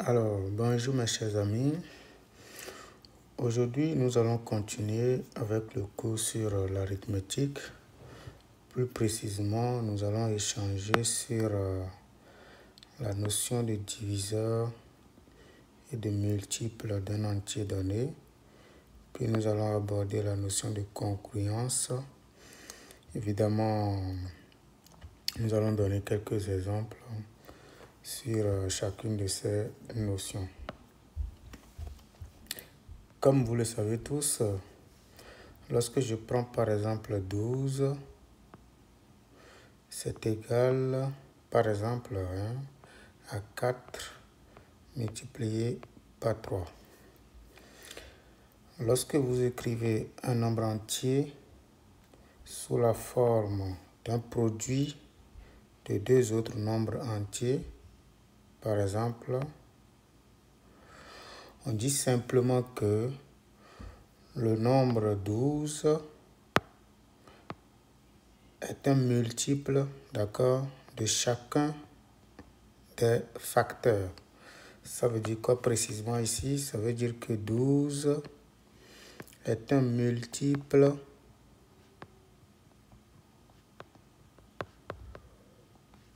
Alors, bonjour mes chers amis. Aujourd'hui, nous allons continuer avec le cours sur l'arithmétique. Plus précisément, nous allons échanger sur la notion de diviseur et de multiple d'un entier donné. Puis nous allons aborder la notion de congruence. Évidemment, nous allons donner quelques exemples sur chacune de ces notions. Comme vous le savez tous, lorsque je prends par exemple 12, c'est égal par exemple à 4 multiplié par 3. Lorsque vous écrivez un nombre entier sous la forme d'un produit de deux autres nombres entiers, par exemple, on dit simplement que le nombre 12 est un multiple, d'accord, de chacun des facteurs. Ça veut dire quoi précisément ici? Ça veut dire que 12 est un multiple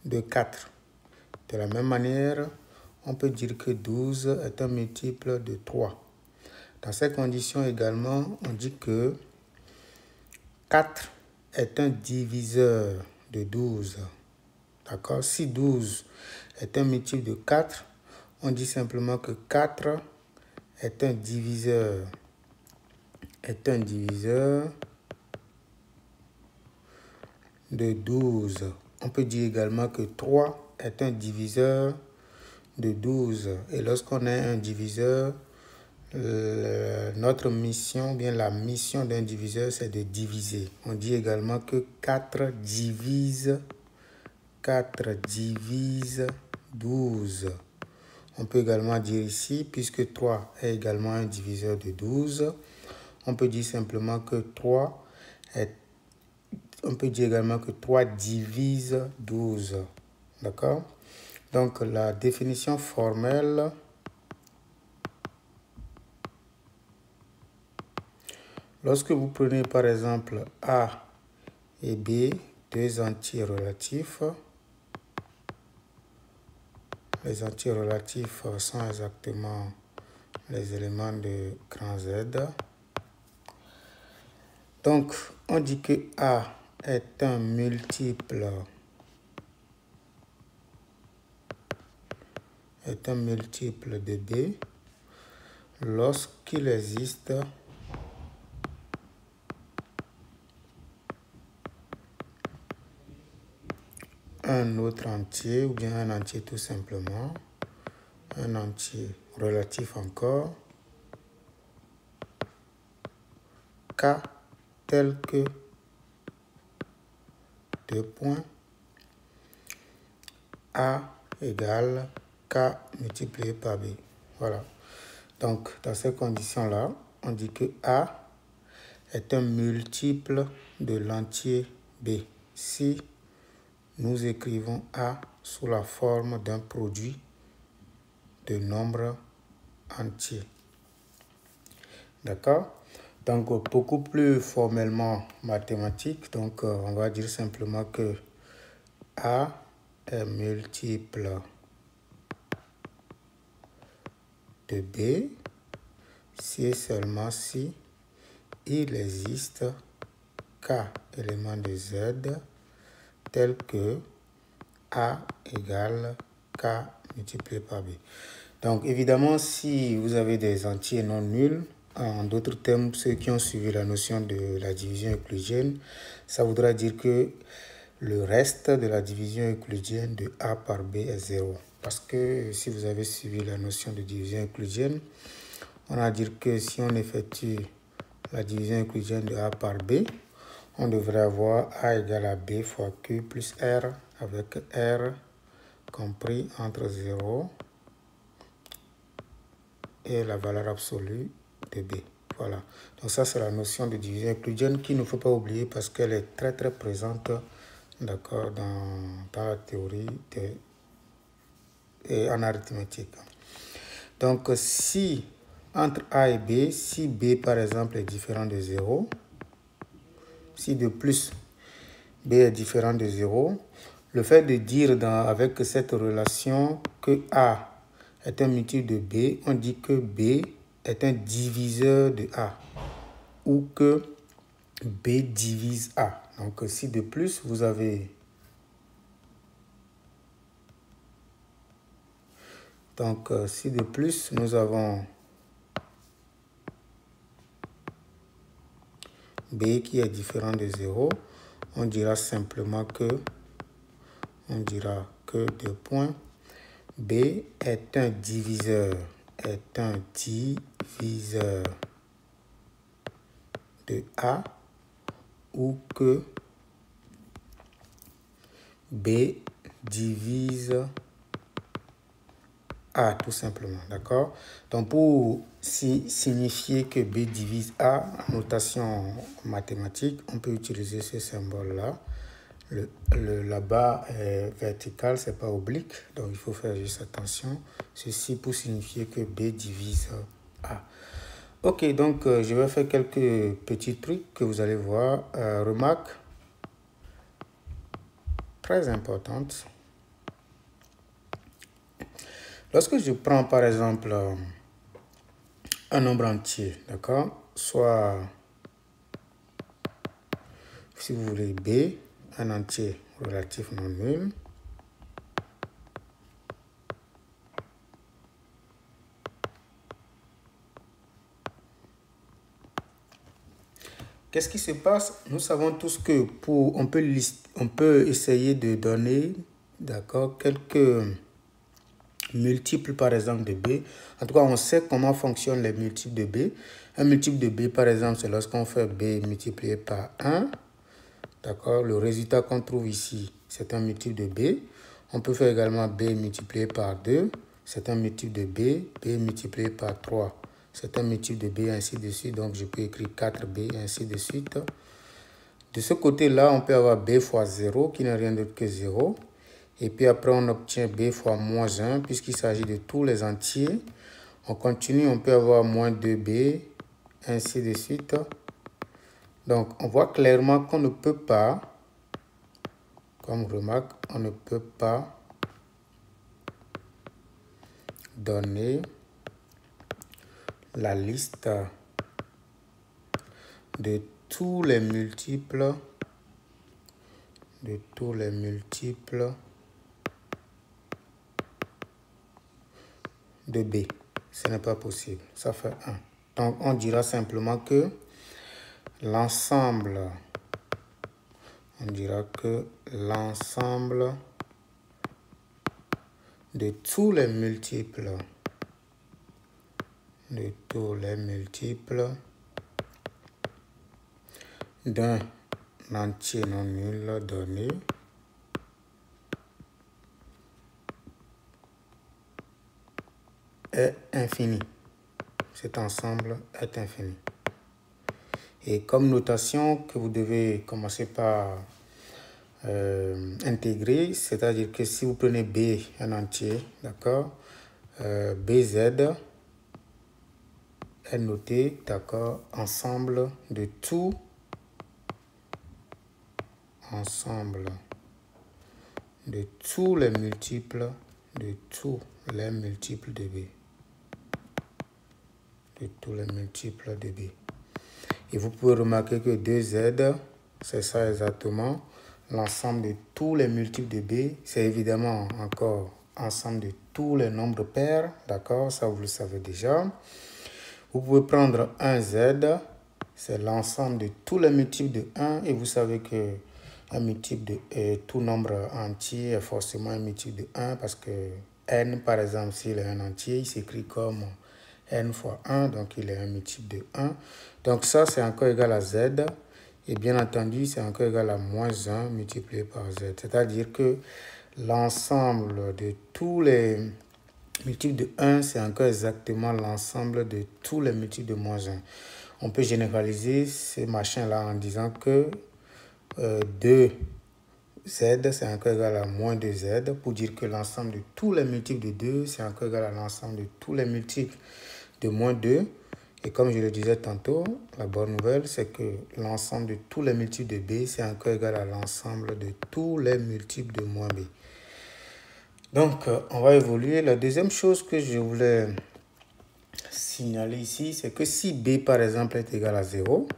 de 4. De la même manière, on peut dire que 12 est un multiple de 3. Dans ces conditions également, on dit que 4 est un diviseur de 12. D'accord? Si 12 est un multiple de 4, on dit simplement que 4 est un diviseur de 12. On peut dire également que 3 est un diviseur de 12. Et lorsqu'on a un diviseur, notre mission, bien la mission d'un diviseur, c'est de diviser. On dit également que 4 divise 12. On peut également dire ici, puisque 3 est également un diviseur de 12, on peut dire simplement que 3 divise 12. D'accord? Donc, la définition formelle, lorsque vous prenez par exemple A et B, deux entiers relatifs, les entiers relatifs sont exactement les éléments de grand Z. Donc, on dit que A est un multiple de B lorsqu'il existe un autre entier, ou bien un entier tout simplement, un entier relatif encore, K tel que 2 points, A égale K multiplié par B. Voilà. Donc, dans ces conditions-là, on dit que A est un multiple de l'entier B. Si nous écrivons A sous la forme d'un produit de nombres entiers. D'accord? Donc, beaucoup plus formellement mathématique, donc on va dire simplement que A est multiple de B si et seulement si il existe K éléments de Z tel que A égale K multiplié par B. Donc, évidemment, si vous avez des entiers non nuls, en d'autres termes, ceux qui ont suivi la notion de la division euclidienne, ça voudra dire que le reste de la division euclidienne de A par B est 0. Parce que si vous avez suivi la notion de division euclidienne, on va dire que si on effectue la division euclidienne de A par B, on devrait avoir A égale à B fois Q plus R, avec R compris entre 0 et la valeur absolue de B. Voilà. Donc ça, c'est la notion de division euclidienne qu'il ne faut pas oublier parce qu'elle est très très présente, d'accord, dans la théorie et en arithmétique. Donc, si entre A et B, si B par exemple est différent de 0, si de plus B est différent de 0, le fait de dire avec cette relation que A est un multiple de B, on dit que B est un diviseur de A ou que B divise A. Donc, si de plus, vous avez... Donc, si de plus, nous avons B qui est différent de 0, on dira simplement que, deux points, B est un diviseur, de A, ou que B divise A, tout simplement, d'accord? Donc, pour signifier que B divise A, en notation mathématique, on peut utiliser ce symbole-là. La barre est verticale, c'est pas oblique, donc il faut faire juste attention. Ceci pour signifier que B divise A. Ok, donc je vais faire quelques petits trucs que vous allez voir. Remarque très importante. Lorsque je prends par exemple un nombre entier, d'accord, soit, si vous voulez, B, un entier relatif non nul, qu'est-ce qui se passe? Nous savons tous que on peut essayer de donner, d'accord, quelques multiples par exemple de B. En tout cas, on sait comment fonctionnent les multiples de B. Un multiple de B, par exemple, c'est lorsqu'on fait B multiplié par 1. D'accord, le résultat qu'on trouve ici, c'est un multiple de B. On peut faire également B multiplié par 2. C'est un multiple de B. B multiplié par 3. C'est un multiple de B, ainsi de suite. Donc, je peux écrire 4B, ainsi de suite. De ce côté-là, on peut avoir B fois 0, qui n'est rien d'autre que 0. Et puis après, on obtient B fois moins 1, puisqu'il s'agit de tous les entiers. On continue, on peut avoir moins 2B, ainsi de suite. Donc, on voit clairement qu'on ne peut pas, comme remarque, on ne peut pas donner la liste de tous les multiples de B. Ce n'est pas possible. Ça fait 1. Donc, on dira simplement que l'ensemble de tous les multiples d'un entier non nul donné est infini. Cet ensemble est infini. Et comme notation que vous devez commencer par intégrer, c'est-à-dire que si vous prenez B, un entier, d'accord, BZ est noté, d'accord, ensemble de tous les multiples de B. Et vous pouvez remarquer que 2Z, c'est ça exactement. L'ensemble de tous les multiples de B, c'est évidemment encore ensemble de tous les nombres pairs. D'accord, ça vous le savez déjà. Vous pouvez prendre 1Z, c'est l'ensemble de tous les multiples de 1. Et vous savez que un multiple de tout nombre entier est forcément un multiple de 1 parce que n, par exemple, s'il est un entier, il s'écrit comme n fois 1, donc il est un multiple de 1. Donc ça, c'est encore égal à z. Et bien entendu, c'est encore égal à moins 1 multiplié par z. C'est-à-dire que l'ensemble de tous les multiples de 1, c'est encore exactement l'ensemble de tous les multiples de moins 1. On peut généraliser ces machins-là en disant que 2 z, c'est encore égal à moins 2z, pour dire que l'ensemble de tous les multiples de 2, c'est encore égal à l'ensemble de tous les multiples de moins 2. Et comme je le disais tantôt, la bonne nouvelle, c'est que l'ensemble de tous les multiples de b, c'est encore égal à l'ensemble de tous les multiples de moins b. Donc, on va évoluer. La deuxième chose que je voulais signaler ici, c'est que si b, par exemple, est égal à 0,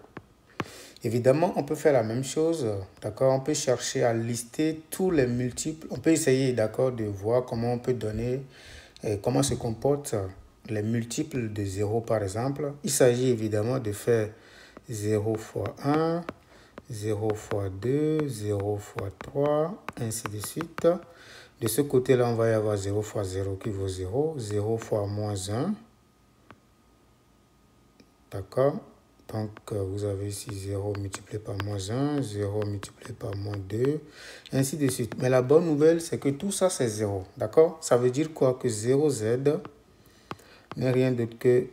évidemment, on peut faire la même chose, d'accord? On peut chercher à lister tous les multiples. On peut essayer, d'accord, de voir comment on peut donner, comment se comportent les multiples de 0, par exemple. Il s'agit évidemment de faire 0 fois 1, 0 fois 2, 0 fois 3, ainsi de suite. De ce côté-là, on va y avoir 0 fois 0 qui vaut 0, 0 fois moins 1, d'accord? Donc, vous avez ici 0 multiplié par moins 1, 0 multiplié par moins 2, ainsi de suite. Mais la bonne nouvelle, c'est que tout ça, c'est 0, d'accord? Ça veut dire quoi? Que 0z n'est rien d'autre que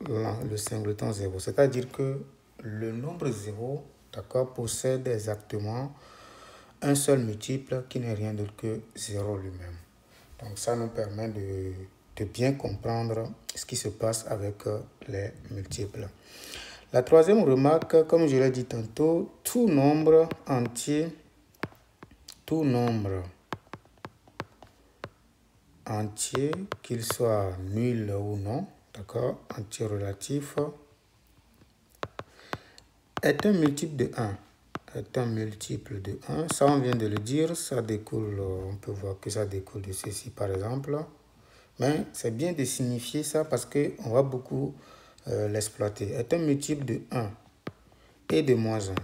le singleton 0. C'est-à-dire que le nombre 0, d'accord, possède exactement un seul multiple qui n'est rien d'autre que 0 lui-même. Donc, ça nous permet de bien comprendre ce qui se passe avec les multiples. La troisième remarque, comme je l'ai dit tantôt, tout nombre entier, qu'il soit nul ou non, d'accord, entier relatif, est un multiple de 1. Est un multiple de 1. Ça, on vient de le dire, ça découle, on peut voir que ça découle de ceci par exemple. Mais c'est bien de signifier ça parce qu'on va beaucoup l'exploiter. Est un multiple de 1 et de moins 1.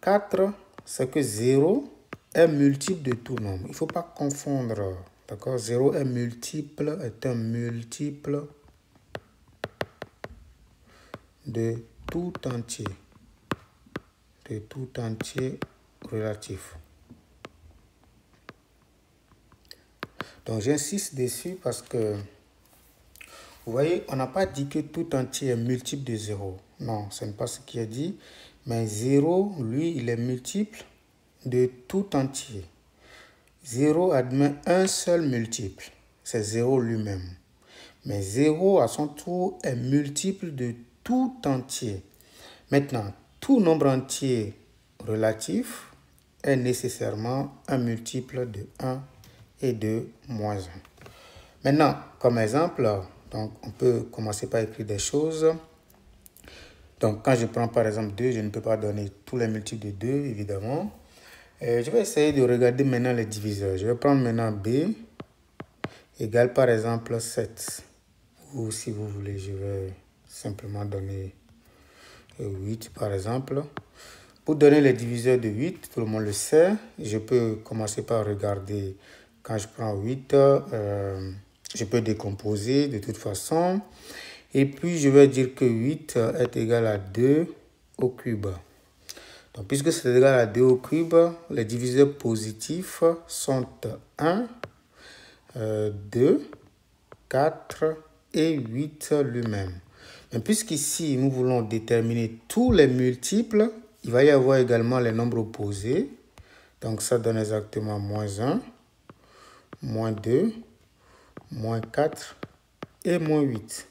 4, c'est que 0 est multiple de tout nombre. Il ne faut pas confondre. D'accord? 0 est un multiple de tout entier. De tout entier relatif. Donc j'insiste dessus parce que, vous voyez, on n'a pas dit que tout entier est multiple de 0. Non, ce n'est pas ce qui est dit. Mais 0, lui, il est multiple de tout entier. 0 admet un seul multiple. C'est 0 lui-même. Mais 0, à son tour, est multiple de tout entier. Maintenant, tout nombre entier relatif est nécessairement un multiple de 1 et de moins 1. Maintenant, comme exemple, donc on peut commencer par écrire des choses. Donc, quand je prends par exemple 2, je ne peux pas donner tous les multiples de 2, évidemment. Je vais essayer de regarder maintenant les diviseurs. Je vais prendre maintenant b égale par exemple 7. Ou si vous voulez, je vais simplement donner 8 par exemple. Pour donner les diviseurs de 8, tout le monde le sait. Je peux commencer par regarder. Quand je prends 8, je peux décomposer de toute façon. Et puis, je vais dire que 8 est égal à 2 au cube. Donc, puisque c'est égal à 2 au cube, les diviseurs positifs sont 1, 2, 4 et 8 lui-même. Mais puisqu'ici, nous voulons déterminer tous les multiples, il va y avoir également les nombres opposés. Donc, ça donne exactement moins 1, moins 2, moins 4 et moins 8.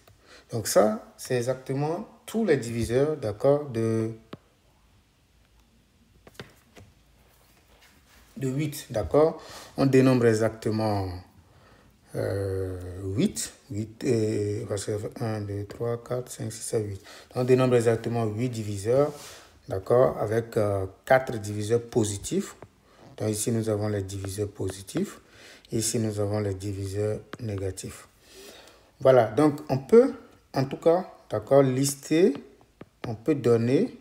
Donc, ça, c'est exactement tous les diviseurs, d'accord, de 8, d'accord. On dénombre exactement 8, parce que 1, 2, 3, 4, 5, 6, 7, 8. On dénombre exactement 8 diviseurs, d'accord, avec 4 diviseurs positifs. Donc ici, nous avons les diviseurs positifs. Ici, nous avons les diviseurs négatifs. Voilà, donc on peut, en tout cas, d'accord, lister, on peut donner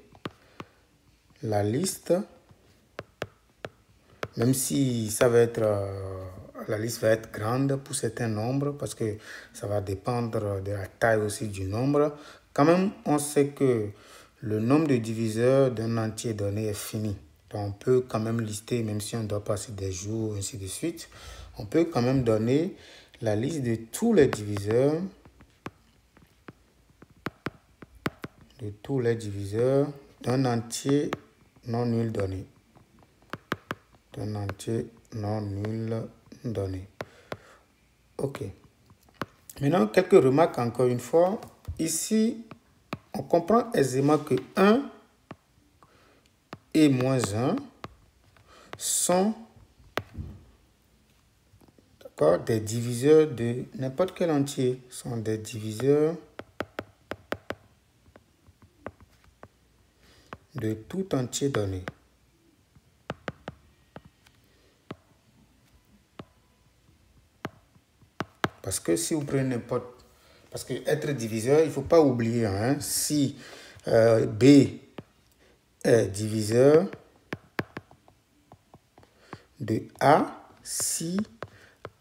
la liste, même si ça va être... la liste va être grande pour certains nombres parce que ça va dépendre de la taille aussi du nombre. Quand même, on sait que le nombre de diviseurs d'un entier donné est fini. Donc, on peut quand même lister, même si on doit passer des jours, ainsi de suite. On peut quand même donner la liste de tous les diviseurs. D'un entier non nul donné. D'un entier non nul donné. OK. Maintenant, quelques remarques encore une fois. Ici, on comprend aisément que 1 et moins 1 sont des diviseurs de n'importe quel entier. Sont des diviseurs de tout entier donné. Parce que si vous prenez n'importe... Parce que être diviseur, il ne faut pas oublier, hein, si B est diviseur de A, si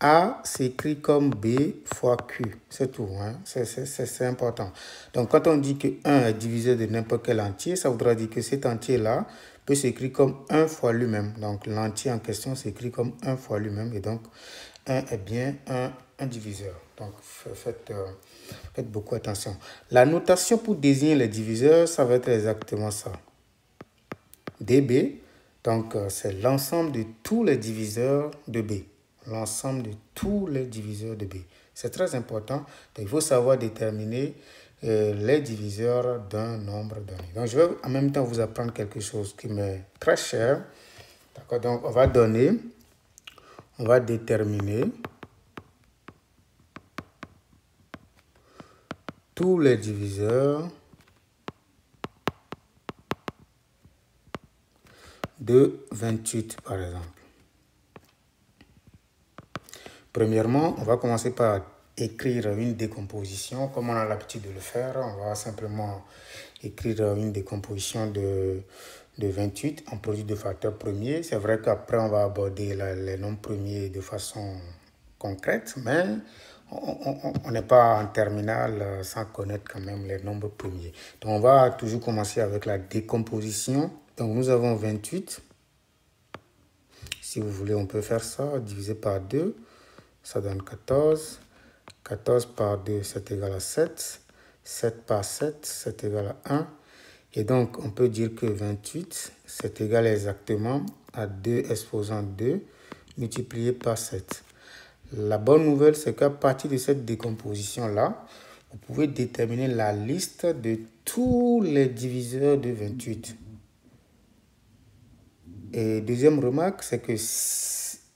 A s'écrit comme B fois Q. C'est tout, hein? C'est important. Donc, quand on dit que 1 est diviseur de n'importe quel entier, ça voudra dire que cet entier-là peut s'écrire comme 1 fois lui-même. Donc, l'entier en question s'écrit comme 1 fois lui-même. Et donc, 1 est bien un diviseur. Donc, faites beaucoup attention. La notation pour désigner les diviseurs, ça va être exactement ça. DB, donc c'est l'ensemble de tous les diviseurs de B. L'ensemble de tous les diviseurs de B. C'est très important. Donc, il faut savoir déterminer les diviseurs d'un nombre donné. Donc, je vais en même temps vous apprendre quelque chose qui m'est très cher. D'accord? Donc, on va déterminer tous les diviseurs de 28, par exemple. Premièrement, on va commencer par écrire une décomposition, comme on a l'habitude de le faire. On va simplement écrire une décomposition de 28 en produit de facteurs premiers. C'est vrai qu'après, on va aborder les nombres premiers de façon concrète, mais on n'est pas en terminale sans connaître quand même les nombres premiers. Donc, on va toujours commencer avec la décomposition. Donc, nous avons 28. Si vous voulez, on peut faire ça, divisé par 2. Ça donne 14. 14 par 2, c'est égal à 7. 7 par 7, c'est égal à 1. Et donc, on peut dire que 28, c'est égal exactement à 2 exposant 2 multiplié par 7. La bonne nouvelle, c'est qu'à partir de cette décomposition-là, vous pouvez déterminer la liste de tous les diviseurs de 28. Et deuxième remarque, c'est que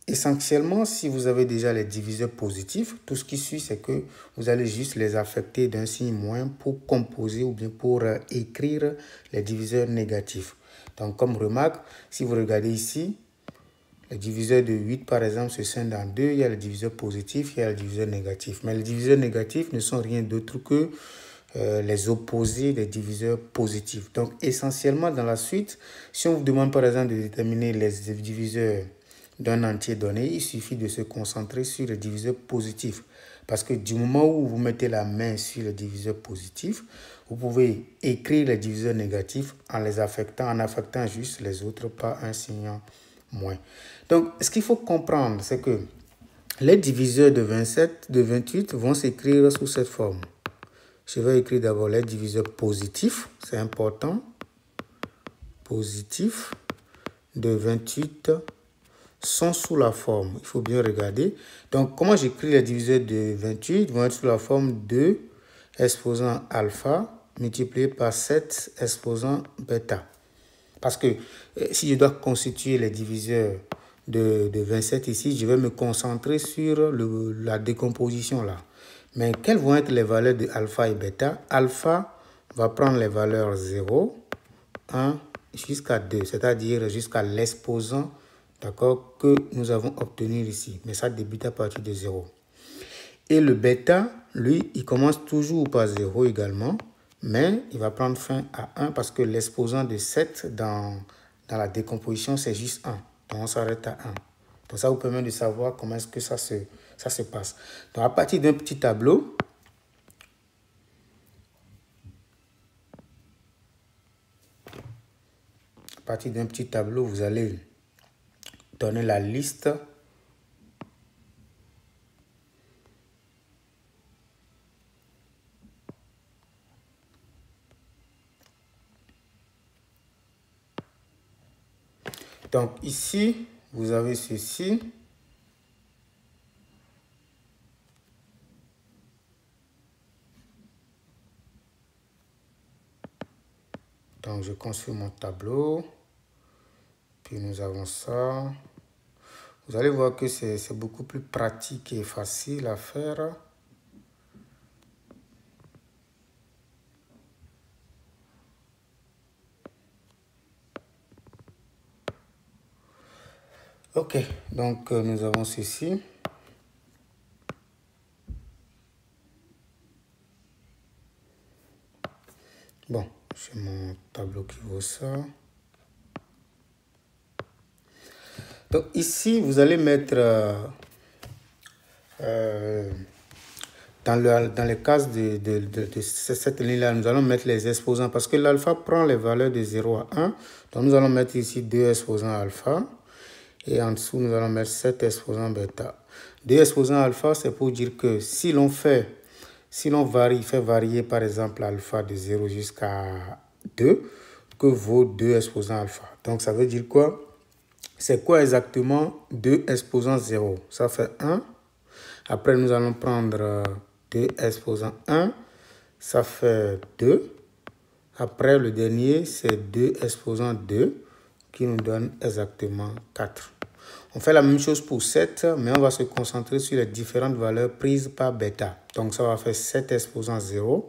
essentiellement, si vous avez déjà les diviseurs positifs, tout ce qui suit, c'est que vous allez juste les affecter d'un signe moins pour composer ou bien pour écrire les diviseurs négatifs. Donc, comme remarque, si vous regardez ici, le diviseur de 8, par exemple, se scinde en deux. Il y a le diviseur positif, il y a le diviseur négatif. Mais les diviseurs négatifs ne sont rien d'autre que les opposés des diviseurs positifs. Donc, essentiellement, dans la suite, si on vous demande, par exemple, de déterminer les diviseurs d'un entier donné, il suffit de se concentrer sur le diviseur positif. Parce que du moment où vous mettez la main sur le diviseur positif, vous pouvez écrire les diviseurs négatifs en les affectant, en affectant juste les autres par un signe moins. Donc, ce qu'il faut comprendre, c'est que les diviseurs de 27, de 28 vont s'écrire sous cette forme. Je vais écrire d'abord les diviseurs positifs, c'est important. Positifs de 28 sont sous la forme. Il faut bien regarder. Donc, comment j'écris les diviseurs de 28? Ils vont être sous la forme 2 exposant alpha multiplié par 7 exposant bêta. Parce que si je dois constituer les diviseurs de 27 ici, je vais me concentrer sur la décomposition là. Mais quelles vont être les valeurs de alpha et bêta? Alpha va prendre les valeurs 0, 1 jusqu'à 2, c'est-à-dire jusqu'à l'exposant, d'accord, que nous avons obtenu ici. Mais ça débute à partir de 0. Et le bêta, lui, il commence toujours par 0 également, mais il va prendre fin à 1 parce que l'exposant de 7 dans la décomposition, c'est juste 1. Donc, on s'arrête à 1. Donc, ça vous permet de savoir comment est-ce que ça se passe. Donc, à partir d'un petit tableau, vous allez donner la liste Donc ici, vous avez ceci. Donc je construis mon tableau. Puis nous avons ça. Vous allez voir que c'est beaucoup plus pratique et facile à faire. Ok, donc nous avons ceci. Bon, j'ai mon tableau qui vaut ça. Donc ici, vous allez mettre dans les cases de cette ligne-là, nous allons mettre les exposants parce que l'alpha prend les valeurs de 0 à 1. Donc nous allons mettre ici 2 exposants alpha. Et en dessous, nous allons mettre 7 exposants bêta. 2 exposants alpha, c'est pour dire que si l'on fait varier par exemple alpha de 0 jusqu'à 2, que vaut 2 exposants alpha. Donc ça veut dire quoi? C'est quoi exactement 2 exposants 0? Ça fait 1. Après, nous allons prendre 2 exposants 1. Ça fait 2. Après, le dernier, c'est 2 exposants 2 qui nous donne exactement 4. On fait la même chose pour 7, mais on va se concentrer sur les différentes valeurs prises par bêta. Donc, ça va faire 7 exposants 0.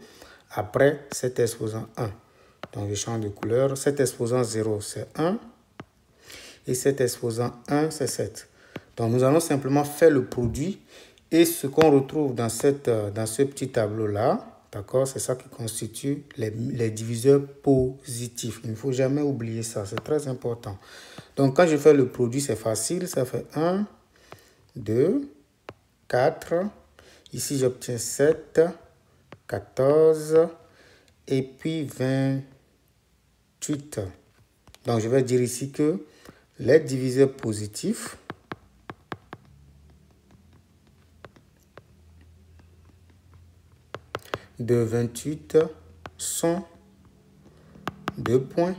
Après, 7 exposants 1. Donc, je change de couleur. 7 exposants 0, c'est 1. Et 7 exposants 1, c'est 7. Donc, nous allons simplement faire le produit. Et ce qu'on retrouve dans ce petit tableau-là, d'accord, c'est ça qui constitue les diviseurs positifs. Il ne faut jamais oublier ça, c'est très important. Donc, quand je fais le produit, c'est facile. Ça fait 1, 2, 4. Ici, j'obtiens 7, 14 et puis 28. Donc, je vais dire ici que les diviseurs positifs de 28 sont 2 points.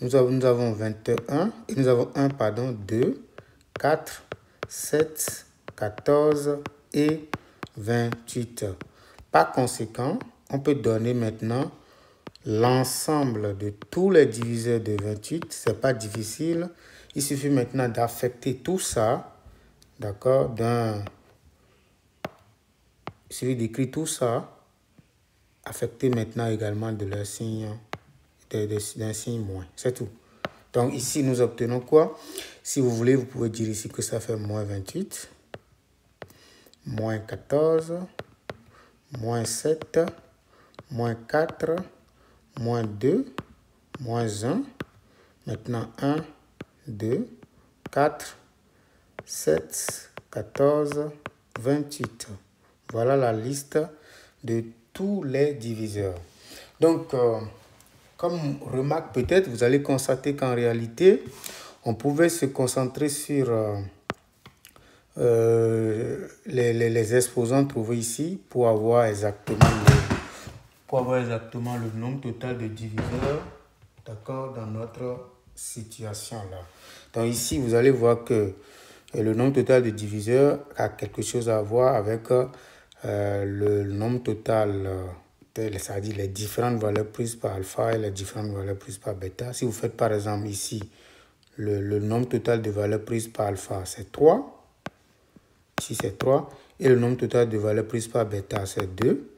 Nous avons 21 et nous avons 1, pardon, 2, 4, 7, 14 et 28. Par conséquent, on peut donner maintenant l'ensemble de tous les diviseurs de 28. Ce n'est pas difficile. Il suffit maintenant d'affecter tout ça, d'accord, il suffit d'écrire tout ça, affecter maintenant également de leur signe, d'un signe moins. C'est tout. Donc ici, nous obtenons quoi? Si vous voulez, vous pouvez dire ici que ça fait moins 28, moins 14, moins 7, moins 4, moins 2, moins 1. Maintenant 1, 2, 4, 7, 14, 28. Voilà la liste de tous les diviseurs. Donc, comme remarque peut-être, vous allez constater qu'en réalité, on pouvait se concentrer sur les exposants trouvés ici pour avoir exactement le nombre total de diviseurs, d'accord, dans notre situation là. Donc ici, vous allez voir que le nombre total de diviseurs a quelque chose à voir avec le nombre total, c'est-à-dire les différentes valeurs prises par alpha et les différentes valeurs prises par bêta. Si vous faites par exemple ici, le nombre total de valeurs prises par alpha, c'est 3. Ici, c'est 3. Et le nombre total de valeurs prises par bêta, c'est 2.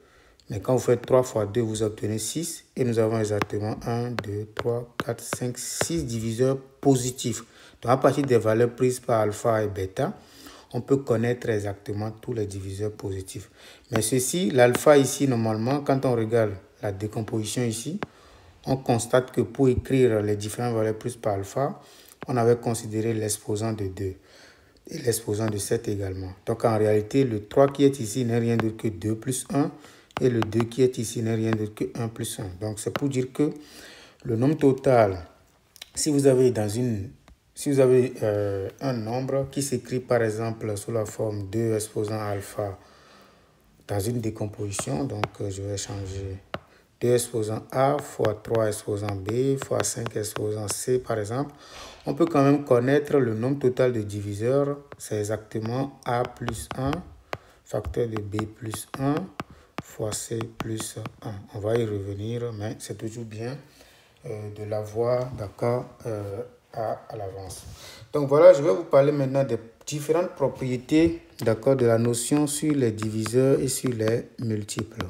Mais quand vous faites 3 fois 2, vous obtenez 6. Et nous avons exactement 1, 2, 3, 4, 5, 6 diviseurs positifs. Donc, à partir des valeurs prises par alpha et bêta, on peut connaître exactement tous les diviseurs positifs. Mais ceci, l'alpha ici, normalement, quand on regarde la décomposition ici, on constate que pour écrire les différentes valeurs prises par alpha, on avait considéré l'exposant de 2 et l'exposant de 7 également. Donc, en réalité, le 3 qui est ici n'est rien d'autre que 2 plus 1 et le 2 qui est ici n'est rien d'autre que 1 plus 1. Donc, c'est pour dire que le nombre total, si vous avez un nombre qui s'écrit par exemple sous la forme 2 exposant alpha dans une décomposition, donc je vais changer 2 exposants A fois 3 exposants B fois 5 exposants C, par exemple, on peut quand même connaître le nombre total de diviseurs. C'est exactement A plus 1, facteur de B plus 1, fois C plus 1. On va y revenir, mais c'est toujours bien de l'avoir, d'accord, à l'avance. Donc voilà, je vais vous parler maintenant des différentes propriétés, d'accord, de la notion sur les diviseurs et sur les multiples.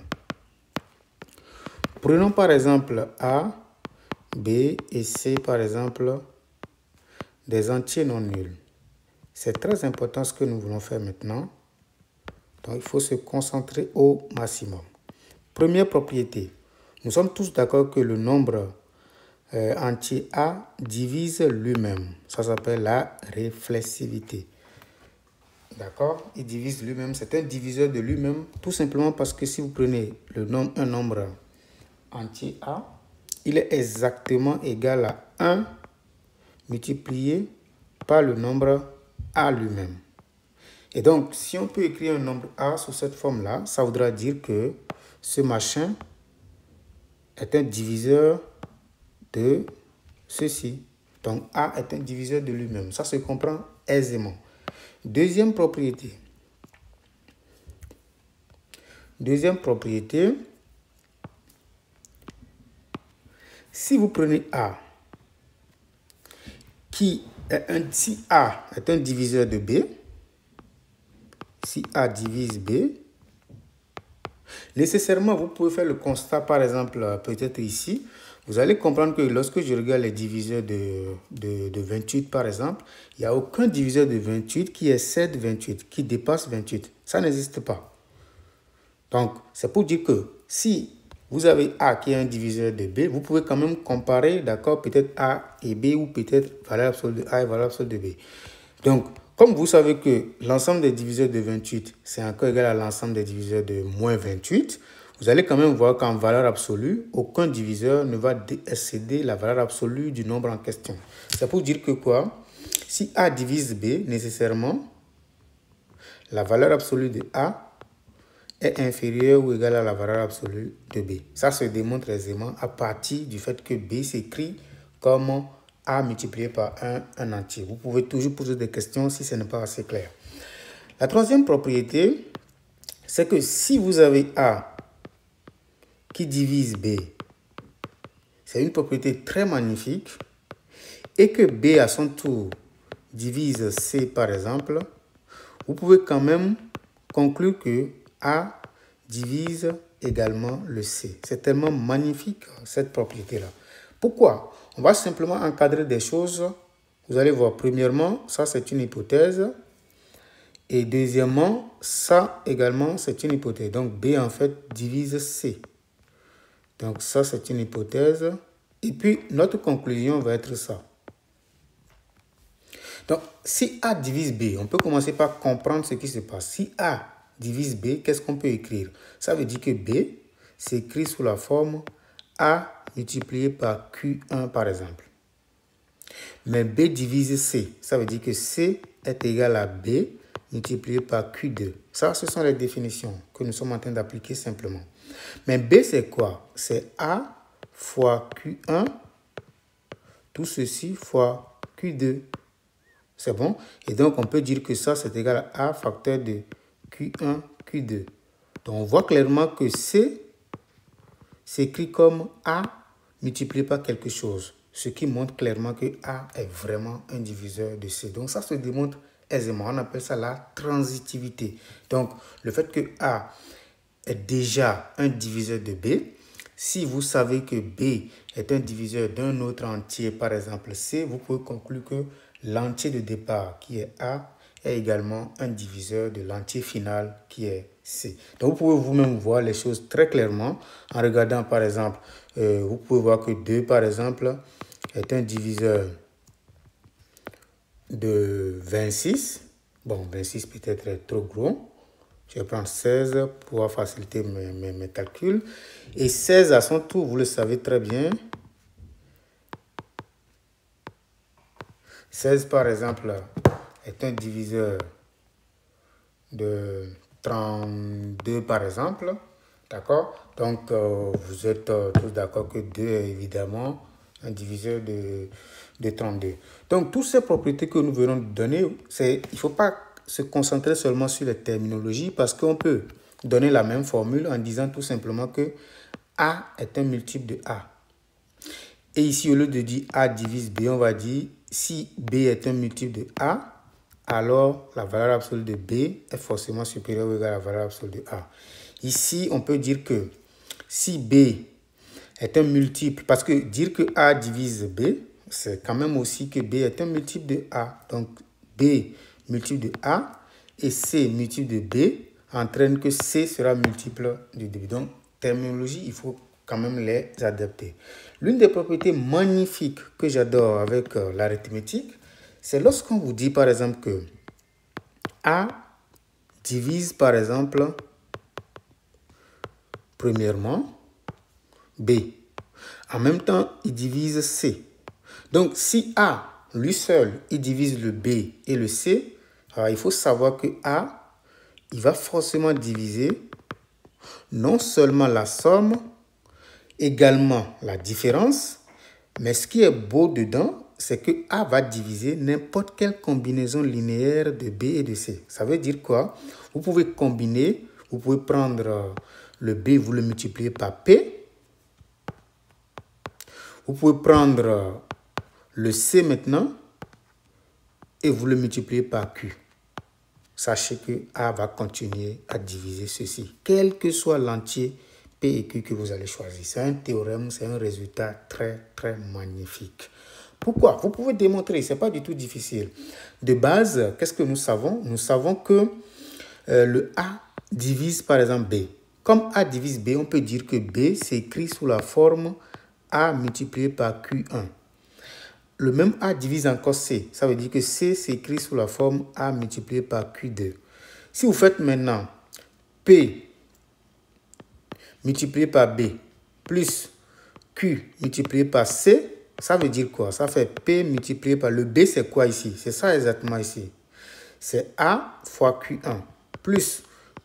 Prenons par exemple A, B et C, par exemple, des entiers non nuls. C'est très important ce que nous voulons faire maintenant. Donc, il faut se concentrer au maximum. Première propriété. Nous sommes tous d'accord que le nombre entier A divise lui-même. Ça s'appelle la réflexivité. D'accord? Il divise lui-même. C'est un diviseur de lui-même. Tout simplement parce que si vous prenez un nombre entier A, il est exactement égal à 1 multiplié par le nombre A lui-même. Et donc, si on peut écrire un nombre A sous cette forme-là, ça voudra dire que ce machin est un diviseur de ceci. Donc, A est un diviseur de lui-même. Ça se comprend aisément. Deuxième propriété. Si vous prenez A, si A est un diviseur de B, si A divise B, nécessairement, vous pouvez faire le constat, par exemple, peut-être ici, vous allez comprendre que lorsque je regarde les diviseurs de 28, par exemple, il n'y a aucun diviseur de 28 qui excède 28, qui dépasse 28. Ça n'existe pas. Donc, c'est pour dire que si vous avez A qui est un diviseur de B, vous pouvez quand même comparer, d'accord, peut-être A et B ou peut-être valeur absolue de A et valeur absolue de B. Donc, comme vous savez que l'ensemble des diviseurs de 28, c'est encore égal à l'ensemble des diviseurs de moins 28, vous allez quand même voir qu'en valeur absolue, aucun diviseur ne va excéder la valeur absolue du nombre en question. C'est pour dire que quoi? Si A divise B, nécessairement, la valeur absolue de A est inférieure ou égale à la valeur absolue de B. Ça se démontre aisément à partir du fait que B s'écrit comme A multiplié par un entier. Vous pouvez toujours poser des questions si ce n'est pas assez clair. La troisième propriété, c'est que si vous avez A qui divise B, c'est une propriété très magnifique, et que B à son tour divise C par exemple, vous pouvez quand même conclure que A divise également le C. C'est tellement magnifique cette propriété-là. Pourquoi? On va simplement encadrer des choses. Vous allez voir, premièrement, ça c'est une hypothèse. Et deuxièmement, ça également c'est une hypothèse. Donc B en fait divise C. Donc ça c'est une hypothèse. Et puis notre conclusion va être ça. Donc si A divise B, on peut commencer par comprendre ce qui se passe. Si A divise B, qu'est-ce qu'on peut écrire? Ça veut dire que B s'écrit sous la forme A multiplié par Q1 par exemple. Mais B divise C, ça veut dire que C est égal à B multiplié par Q2. Ça, ce sont les définitions que nous sommes en train d'appliquer simplement. Mais B, c'est quoi? C'est A fois Q1, tout ceci fois Q2. C'est bon? Et donc, on peut dire que ça, c'est égal à A facteur de Q1, Q2. Donc, on voit clairement que C s'écrit comme A multiplié par quelque chose. Ce qui montre clairement que A est vraiment un diviseur de C. Donc, ça se démontre aisément. On appelle ça la transitivité. Donc, le fait que A est déjà un diviseur de B, si vous savez que B est un diviseur d'un autre entier, par exemple C, vous pouvez conclure que l'entier de départ, qui est A, est également un diviseur de l'entier final, qui est C. Donc, vous pouvez vous-même voir les choses très clairement en regardant, par exemple, vous pouvez voir que 2, par exemple, est un diviseur de 26. Bon, 26 peut-être est trop gros. Je vais prendre 16 pour pouvoir faciliter mes calculs. Et 16 à son tour, vous le savez très bien. 16 par exemple est un diviseur de 32 par exemple. D'accord? Donc, vous êtes tous d'accord que 2 est évidemment un diviseur de 32. Donc, toutes ces propriétés que nous venons de donner, il ne faut pas se concentrer seulement sur les terminologies parce qu'on peut donner la même formule en disant tout simplement que A est un multiple de A. Et ici, au lieu de dire A divise B, on va dire si B est un multiple de A, alors la valeur absolue de B est forcément supérieure ou égale à la valeur absolue de A. Ici, on peut dire que si B est un multiple, parce que dire que A divise B, c'est quand même aussi que B est un multiple de A. Donc, B multiple de A et C multiple de B entraîne que C sera multiple de B. Donc, terminologie, il faut quand même les adapter. L'une des propriétés magnifiques que j'adore avec l'arithmétique, c'est lorsqu'on vous dit par exemple que A divise par exemple, premièrement, B. En même temps, il divise C. Donc, si A, lui seul, il divise le B et le C, alors il faut savoir que A, il va forcément diviser non seulement la somme, également la différence, mais ce qui est beau dedans, c'est que A va diviser n'importe quelle combinaison linéaire de B et de C. Ça veut dire quoi? Vous pouvez combiner, vous pouvez prendre le B, vous le multipliez par P. Vous pouvez prendre le C maintenant et vous le multipliez par Q. Sachez que A va continuer à diviser ceci, quel que soit l'entier P et Q que vous allez choisir. C'est un théorème, c'est un résultat très, très magnifique. Pourquoi? Vous pouvez démontrer, ce n'est pas du tout difficile. De base, qu'est-ce que nous savons? Nous savons que le A divise par exemple B. Comme A divise B, on peut dire que B s'écrit sous la forme A multiplié par Q1. Le même A divise encore C. Ça veut dire que C s'écrit sous la forme A multiplié par Q2. Si vous faites maintenant P multiplié par B plus Q multiplié par C, ça veut dire quoi? Ça fait P multiplié par le B, c'est quoi ici? C'est ça exactement ici. C'est A fois Q1 plus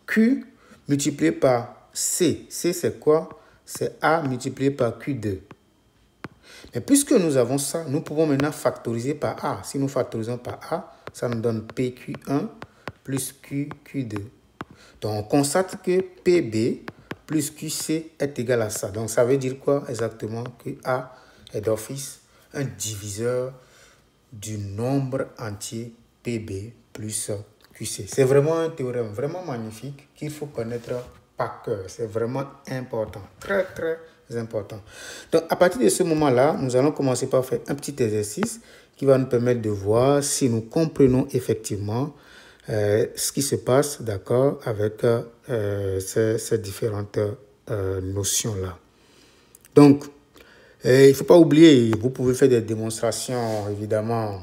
Q multiplié par C. C, c'est quoi? C'est A multiplié par Q2. Mais puisque nous avons ça, nous pouvons maintenant factoriser par A. Si nous factorisons par A, ça nous donne PQ1 plus QQ2. Donc, on constate que PB plus QC est égal à ça. Donc, ça veut dire quoi exactement? Que A est d'office un diviseur du nombre entier PB plus QC. C'est vraiment un théorème vraiment magnifique qu'il faut connaître par cœur. C'est vraiment important. Très, très important. Donc, à partir de ce moment-là, nous allons commencer par faire un petit exercice qui va nous permettre de voir si nous comprenons effectivement ce qui se passe, d'accord, avec ces différentes notions-là. Donc, il ne faut pas oublier, vous pouvez faire des démonstrations, évidemment,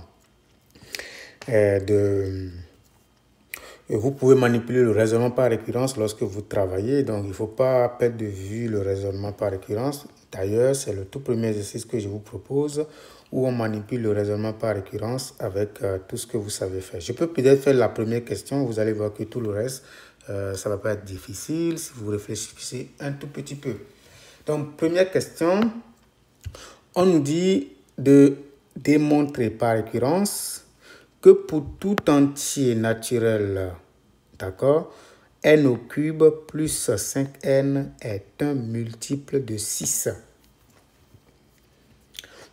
vous pouvez manipuler le raisonnement par récurrence lorsque vous travaillez. Donc, il ne faut pas perdre de vue le raisonnement par récurrence. D'ailleurs, c'est le tout premier exercice que je vous propose où on manipule le raisonnement par récurrence avec tout ce que vous savez faire. Je peux peut-être faire la première question. Vous allez voir que tout le reste, ça ne va pas être difficile si vous réfléchissez un tout petit peu. Donc, première question. On nous dit de démontrer par récurrence que pour tout entier naturel, d'accord, n au cube plus 5n est un multiple de 6.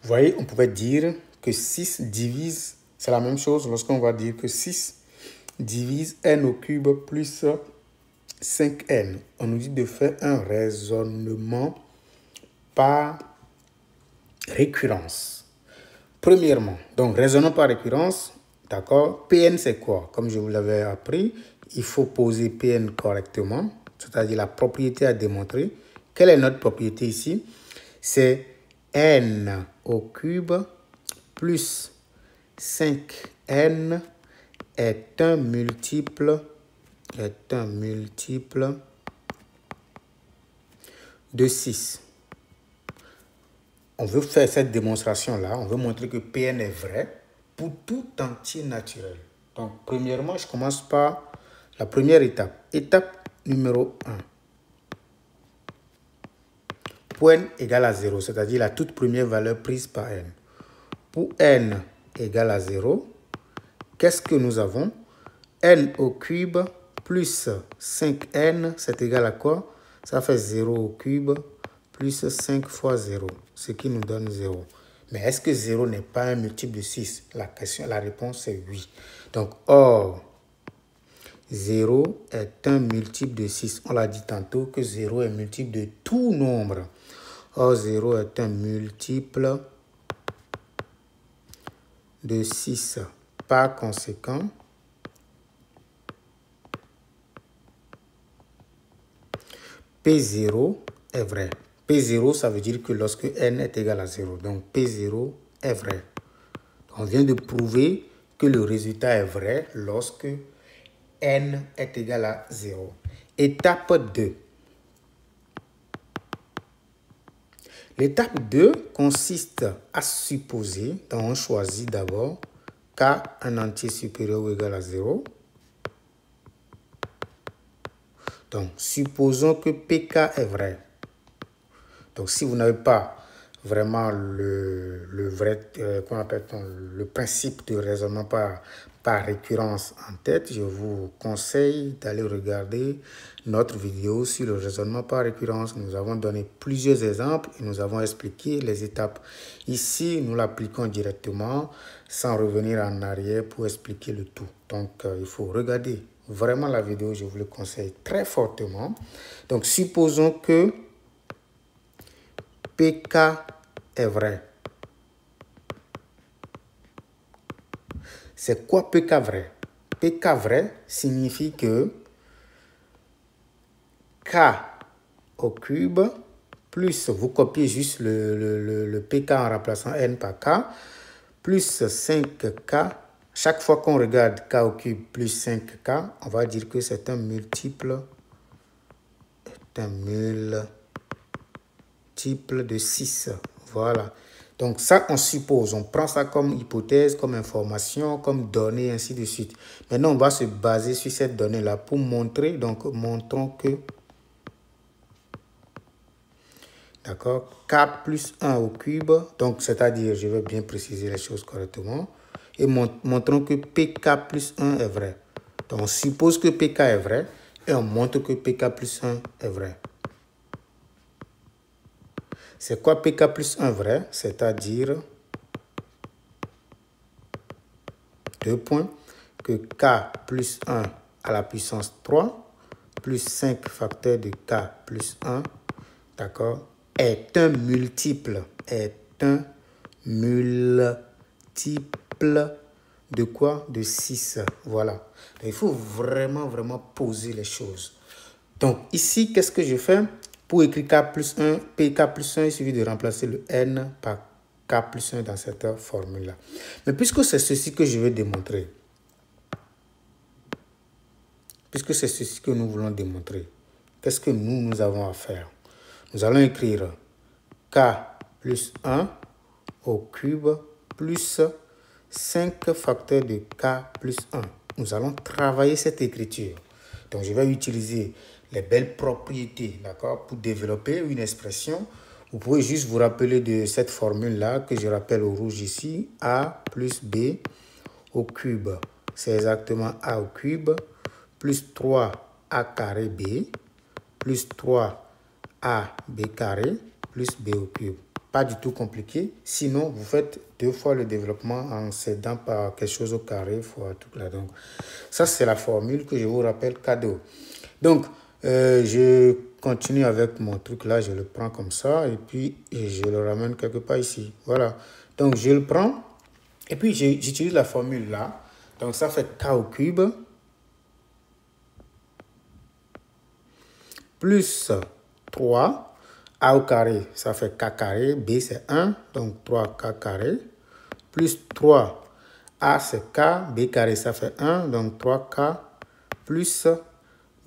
Vous voyez, on pouvait dire que 6 divise, c'est la même chose lorsqu'on va dire que 6 divise n au cube plus 5n. On nous dit de faire un raisonnement par récurrence. Premièrement, donc raisonnons par récurrence, d'accord, Pn c'est quoi? Comme je vous l'avais appris, il faut poser Pn correctement, c'est-à-dire la propriété à démontrer. Quelle est notre propriété ici? C'est n au cube plus 5n est un multiple de 6. On veut faire cette démonstration-là, on veut montrer que Pn est vrai pour tout entier naturel. Donc, premièrement, je commence par la première étape. Étape numéro 1. pour n égale à 0, c'est-à-dire la toute première valeur prise par n. Pour n égale à 0, qu'est-ce que nous avons? N au cube plus 5n, c'est égal à quoi? Ça fait 0 au cube plus 5 fois 0, ce qui nous donne 0. Mais est-ce que 0 n'est pas un multiple de 6? La réponse est oui. Donc, or, 0 est un multiple de 6. On l'a dit tantôt que 0 est multiple de tout nombre. Or, 0 est un multiple de 6. Par conséquent, P0 est vrai. P0, ça veut dire que lorsque n est égal à 0. Donc, P0 est vrai. On vient de prouver que le résultat est vrai lorsque n est égal à 0. Étape 2. L'étape 2 consiste à supposer, donc on choisit d'abord k un entier supérieur ou égal à 0. Donc, supposons que pk est vrai. Donc, si vous n'avez pas vraiment le principe de raisonnement par récurrence en tête, je vous conseille d'aller regarder notre vidéo sur le raisonnement par récurrence. Nous avons donné plusieurs exemples et nous avons expliqué les étapes. Ici, nous l'appliquons directement sans revenir en arrière pour expliquer le tout. Donc, il faut regarder vraiment la vidéo, je vous le conseille très fortement. Donc, supposons que PK est vrai. C'est quoi PK vrai? PK vrai signifie que K au cube plus, vous copiez juste le PK en remplaçant N par K, plus 5K. Chaque fois qu'on regarde K au cube plus 5K, on va dire que c'est un multiple de 6. Voilà. Donc ça, on suppose, on prend ça comme hypothèse, comme information, comme donnée, ainsi de suite. Maintenant, on va se baser sur cette donnée-là pour montrer. Donc, montrons que, d'accord, k plus 1 au cube, donc c'est-à-dire, je vais bien préciser les choses correctement, et montrons que pk plus 1 est vrai. Donc, on suppose que pk est vrai, et on montre que pk plus 1 est vrai. C'est quoi pk plus 1 vrai? C'est-à-dire, 2 points, que k plus 1 à la puissance 3 plus 5 facteurs de k plus 1, d'accord, est un multiple de quoi? De 6. Voilà. Donc, il faut vraiment poser les choses. Donc, ici, qu'est-ce que je fais? Pour écrire k plus 1, pk plus 1, il suffit de remplacer le n par k plus 1 dans cette formule-là. Mais puisque c'est ceci que je vais démontrer, puisque c'est ceci que nous voulons démontrer, qu'est-ce que nous avons à faire? Nous allons écrire k plus 1 au cube plus 5 facteurs de k plus 1. Nous allons travailler cette écriture. Donc, je vais utiliser les belles propriétés, d'accord, pour développer une expression. Vous pouvez juste vous rappeler de cette formule-là que je rappelle au rouge ici, a plus b au cube. C'est exactement a au cube plus 3a carré b plus 3ab carré plus b au cube. Pas du tout compliqué. Sinon, vous faites 2 fois le développement en cédant par quelque chose au carré fois tout là. Donc, ça, c'est la formule que je vous rappelle cadeau. Donc, je continue avec mon truc là. Je le prends comme ça et puis je le ramène quelque part ici. Voilà. Donc, je le prends et puis j'utilise la formule là. Donc, ça fait k au cube plus 3. A au carré, ça fait k carré. B, c'est 1. Donc, 3k carré. Plus 3. A, c'est k. B carré, ça fait 1. Donc, 3k plus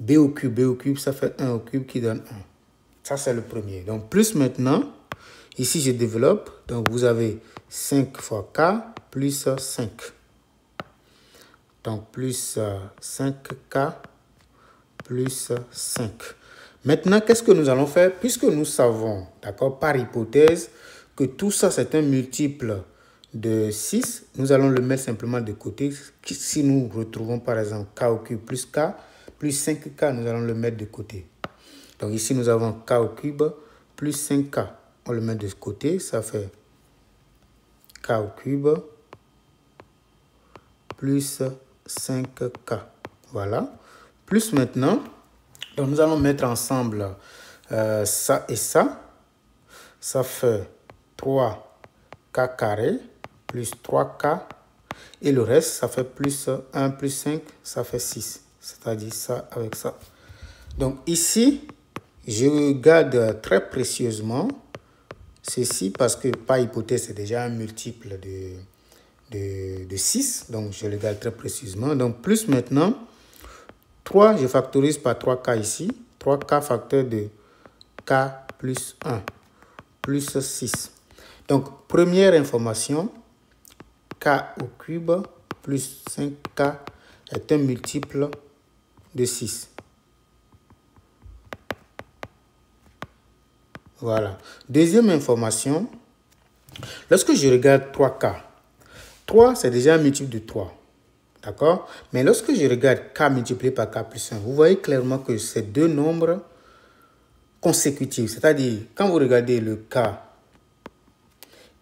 b au cube. B au cube, ça fait 1 au cube qui donne 1. Ça, c'est le premier. Donc, plus maintenant, ici, je développe. Donc, vous avez 5 fois k plus 5. Donc, plus 5k plus 5. Maintenant, qu'est-ce que nous allons faire? Puisque nous savons, d'accord, par hypothèse, que tout ça, c'est un multiple de 6, nous allons le mettre simplement de côté. Si nous retrouvons, par exemple, k au cube plus k, plus 5k, nous allons le mettre de côté. Donc ici, nous avons k au cube plus 5k. On le met de côté, ça fait k au cube plus 5k. Voilà. Plus maintenant, donc nous allons mettre ensemble ça et ça. Ça fait 3k carré plus 3k. Et le reste, ça fait plus 1 plus 5, ça fait 6. C'est-à-dire ça avec ça. Donc ici, je garde très précieusement ceci parce que par hypothèse, c'est déjà un multiple de 6. Donc je le garde très précisément. Donc plus maintenant, 3, je factorise par 3k ici. 3k facteur de k plus 1 plus 6. Donc première information, k au cube plus 5k est un multiple de 6. Voilà. Deuxième information, lorsque je regarde 3k, 3 c'est déjà un multiple de 3. D'accord? Mais lorsque je regarde k multiplié par k plus 1, vous voyez clairement que c'est deux nombres consécutifs. C'est-à-dire, quand vous regardez le k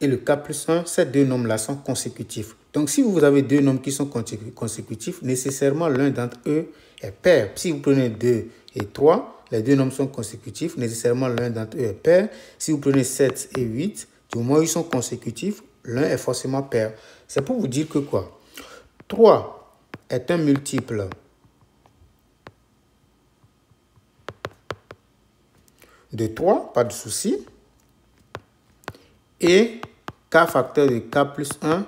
et le k plus 1, ces deux nombres-là sont consécutifs. Donc, si vous avez deux nombres qui sont consécutifs, nécessairement l'un d'entre eux est pair. Si vous prenez 2 et 3, les deux nombres sont consécutifs, nécessairement l'un d'entre eux est pair. Si vous prenez 7 et 8, du moment où ils sont consécutifs, l'un est forcément pair. C'est pour vous dire que quoi? 3 est un multiple de 3, pas de souci. Et k facteur de k plus 1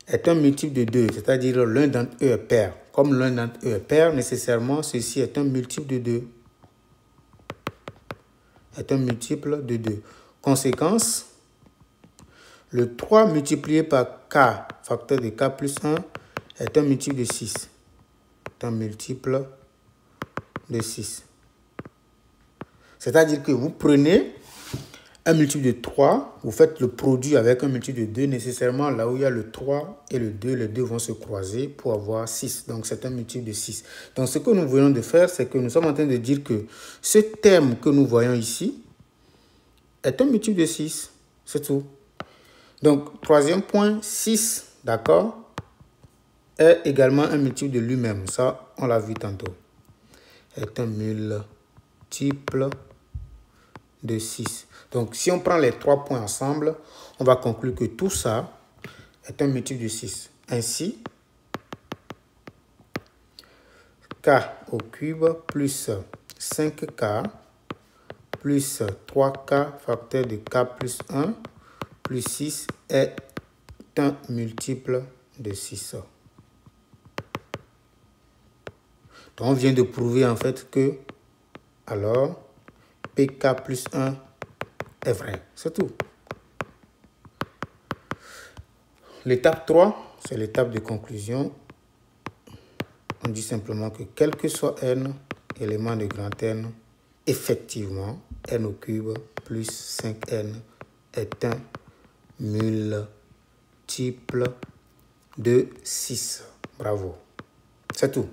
est un multiple de 2, c'est-à-dire l'un d'entre eux est pair. Comme l'un d'entre eux est pair, nécessairement, ceci est un multiple de 2. Est un multiple de 2. Conséquence, le 3 multiplié par k facteur de k plus 1 est un multiple de 6. C'est un multiple de 6. C'est-à-dire que vous prenez un multiple de 3, vous faites le produit avec un multiple de 2, nécessairement là où il y a le 3 et le 2, les deux vont se croiser pour avoir 6. Donc c'est un multiple de 6. Donc ce que nous venons de faire, c'est que nous sommes en train de dire que ce terme que nous voyons ici est un multiple de 6. C'est tout. Donc troisième point, 6, d'accord, est également un multiple de lui-même. Ça, on l'a vu tantôt. Est un multiple de 6. Donc, si on prend les 3 points ensemble, on va conclure que tout ça est un multiple de 6. Ainsi, k au cube plus 5k plus 3k facteur de k plus 1 plus 6 est un multiple de 6. Donc, on vient de prouver en fait que, alors, pk plus 1 est vrai. C'est tout. L'étape 3, c'est l'étape de conclusion. On dit simplement que quel que soit n, élément de grand N, effectivement, n au cube plus 5n est un multiple de 6. Bravo. C'est tout.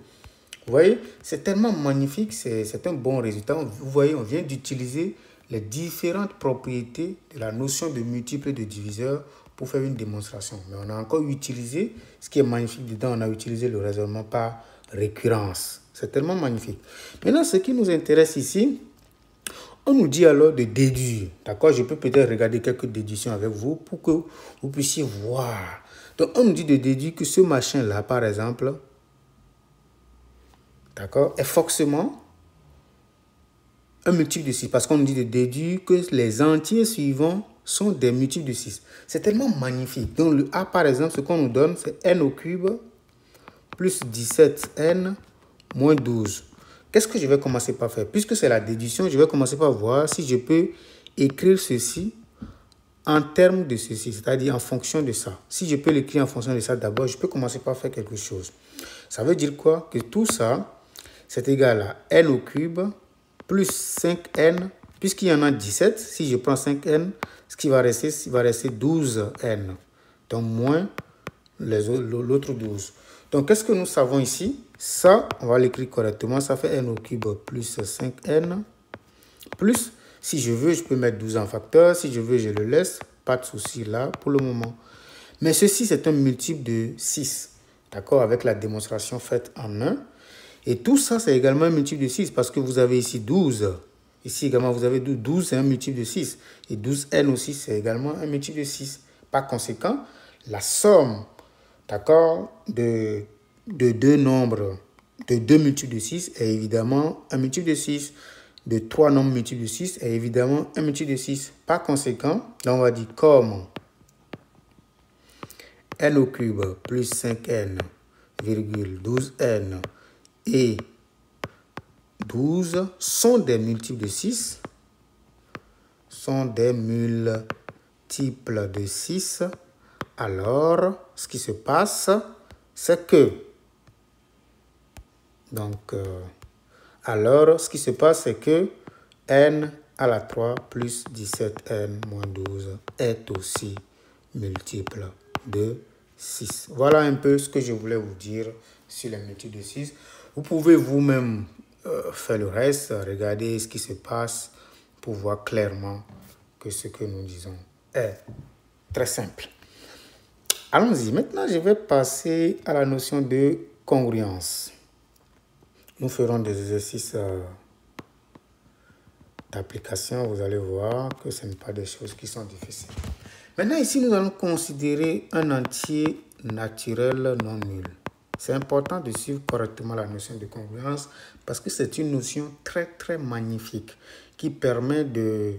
Vous voyez, c'est tellement magnifique, c'est un bon résultat. Vous voyez, on vient d'utiliser les différentes propriétés de la notion de multiple et de diviseur pour faire une démonstration. Mais on a encore utilisé, ce qui est magnifique dedans, on a utilisé le raisonnement par récurrence. C'est tellement magnifique. Maintenant, ce qui nous intéresse ici, on nous dit alors de déduire. D'accord? Je peux peut-être regarder quelques déductions avec vous pour que vous puissiez voir. Donc, on nous dit de déduire que ce machin-là, par exemple, d'accord, est forcément un multiple de 6. Parce qu'on nous dit de déduire que les entiers suivants sont des multiples de 6. C'est tellement magnifique. Donc, le A, par exemple, ce qu'on nous donne, c'est n au cube plus 17n moins 12. Qu'est-ce que je vais commencer par faire? Puisque c'est la déduction, je vais commencer par voir si je peux écrire ceci en termes de ceci, c'est-à-dire en fonction de ça. Si je peux l'écrire en fonction de ça, d'abord, je peux commencer par faire quelque chose. Ça veut dire quoi? Que tout ça, c'est égal à n au cube plus 5n, puisqu'il y en a 17, si je prends 5n, ce qui va rester, il va rester 12n. Donc, moins l'autre 12. Donc, qu'est-ce que nous savons ici? Ça, on va l'écrire correctement. Ça fait n au cube plus 5n. Plus, si je veux, je peux mettre 12 en facteur. Si je veux, je le laisse. Pas de souci là pour le moment. Mais ceci, c'est un multiple de 6. D'accord? Avec la démonstration faite en 1. Et tout ça, c'est également un multiple de 6 parce que vous avez ici 12. Ici également, vous avez 12. 12, c'est un multiple de 6. Et 12n aussi, c'est également un multiple de 6. Par conséquent, la somme, d'accord, de deux nombres, de deux multiples de 6 est évidemment un multiple de 6. De 3 nombres multiples de 6 est évidemment un multiple de 6. Par conséquent, là, on va dire comme n au cube plus 5n, virgule 12n et 12 sont des multiples de 6, alors ce qui se passe, c'est que, n à la 3 plus 17n moins 12 est aussi multiple de 6. Voilà un peu ce que je voulais vous dire sur les multiples de 6. Vous pouvez vous-même faire le reste, regarder ce qui se passe pour voir clairement que ce que nous disons est très simple. Allons-y. Maintenant, je vais passer à la notion de congruence. Nous ferons des exercices d'application. Vous allez voir que ce n'est pas des choses qui sont difficiles. Maintenant, ici, nous allons considérer un entier naturel non nul. C'est important de suivre correctement la notion de congruence parce que c'est une notion très, très magnifique qui permet de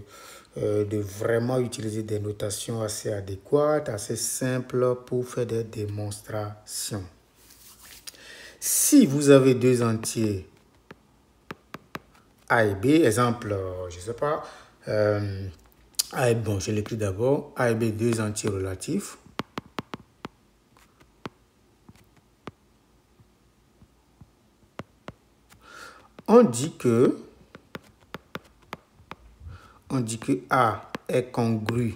vraiment utiliser des notations assez adéquates, assez simples pour faire des démonstrations. Si vous avez deux entiers A et B, exemple, je ne sais pas, A et B, bon, je l'écris d'abord, A et B, deux entiers relatifs. On dit que A est congru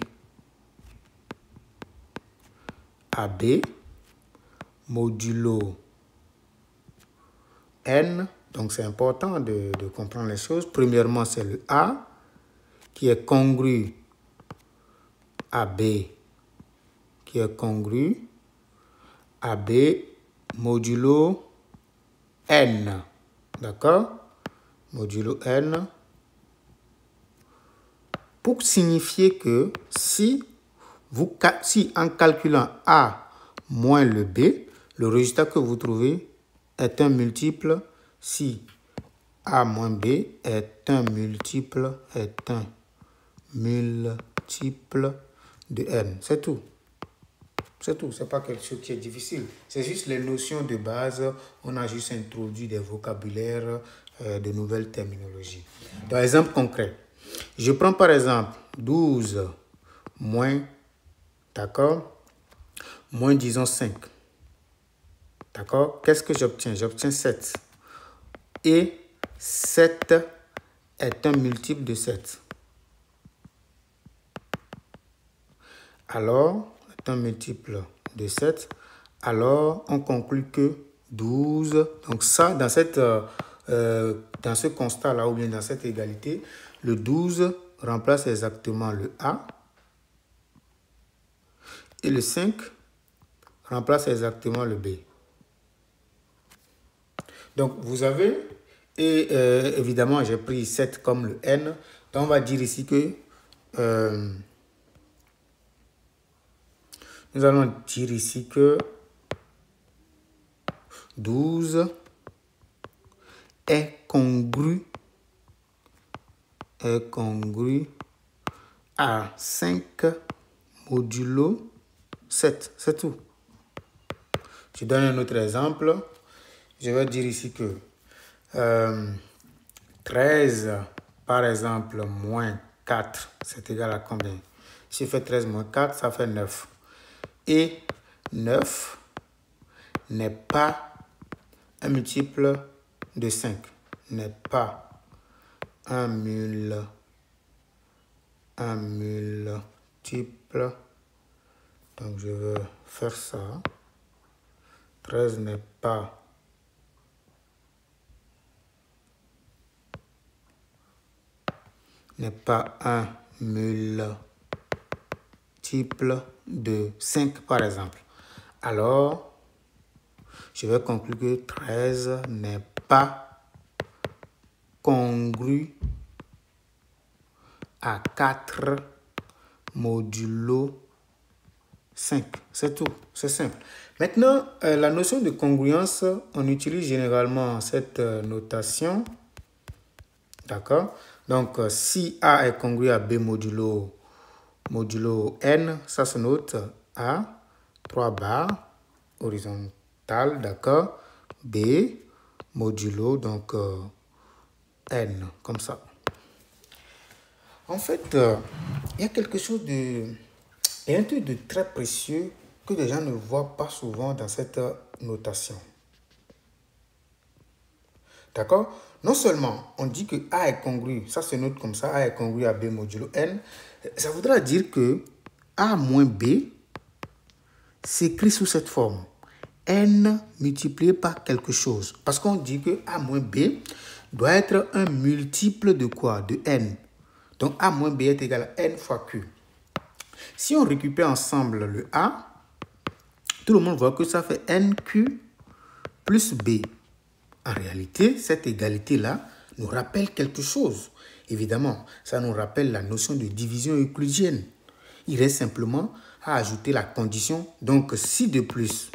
à B modulo n. Donc, c'est important de comprendre les choses. Premièrement, c'est le A qui est congru à B, modulo n. D'accord? Modulo n. Pour signifier que si en calculant A moins le B, le résultat que vous trouvez est un multiple, si A moins B est un multiple de n. C'est tout. C'est tout. Ce n'est pas quelque chose qui est difficile. C'est juste les notions de base. On a juste introduit des vocabulaires, de nouvelles terminologies. Dans exemple concret, je prends par exemple 12 moins, d'accord, moins disons 5. D'accord? Qu'est-ce que j'obtiens? J'obtiens 7. Et 7 est un multiple de 7. Alors, est un multiple de 7. Alors, on conclut que 12, donc ça, dans ce constat-là, ou bien dans cette égalité, le 12 remplace exactement le A. Et le 5 remplace exactement le B. Donc, vous avez, et évidemment, j'ai pris 7 comme le N. Donc, on va dire ici que, nous allons dire ici que 12 est congru à 5 modulo 7. C'est tout. Je donne un autre exemple. Je vais dire ici que 13, par exemple, moins 4, c'est égal à combien? Si je fais 13 moins 4, ça fait 9. Et 9 n'est pas un multiple de 5. N'est pas un multiple. Donc, je veux faire ça. 13 n'est pas un multiple de 5, par exemple. Alors, je vais conclure que 13 n'est pas congru à 4 modulo 5. C'est tout, c'est simple. Maintenant, la notion de congruence, on utilise généralement cette notation. D'accord? Donc, si A est congru à B modulo N, ça se note à 3 barres horizontales, d'accord? B modulo, donc N, comme ça. En fait, il y a quelque chose de... Il y a un truc de très précieux que les gens ne voient pas souvent dans cette notation. D'accord? Non seulement on dit que A est congru, ça se note comme ça, A est congru à B modulo N, ça voudra dire que A moins B s'écrit sous cette forme. N multiplié par quelque chose. Parce qu'on dit que A moins B doit être un multiple de quoi? De N. Donc A moins B est égal à N fois Q. Si on récupère ensemble le A, tout le monde voit que ça fait NQ plus B. En réalité, cette égalité-là nous rappelle quelque chose. Évidemment, ça nous rappelle la notion de division euclidienne. Il reste simplement à ajouter la condition. Donc, si de plus,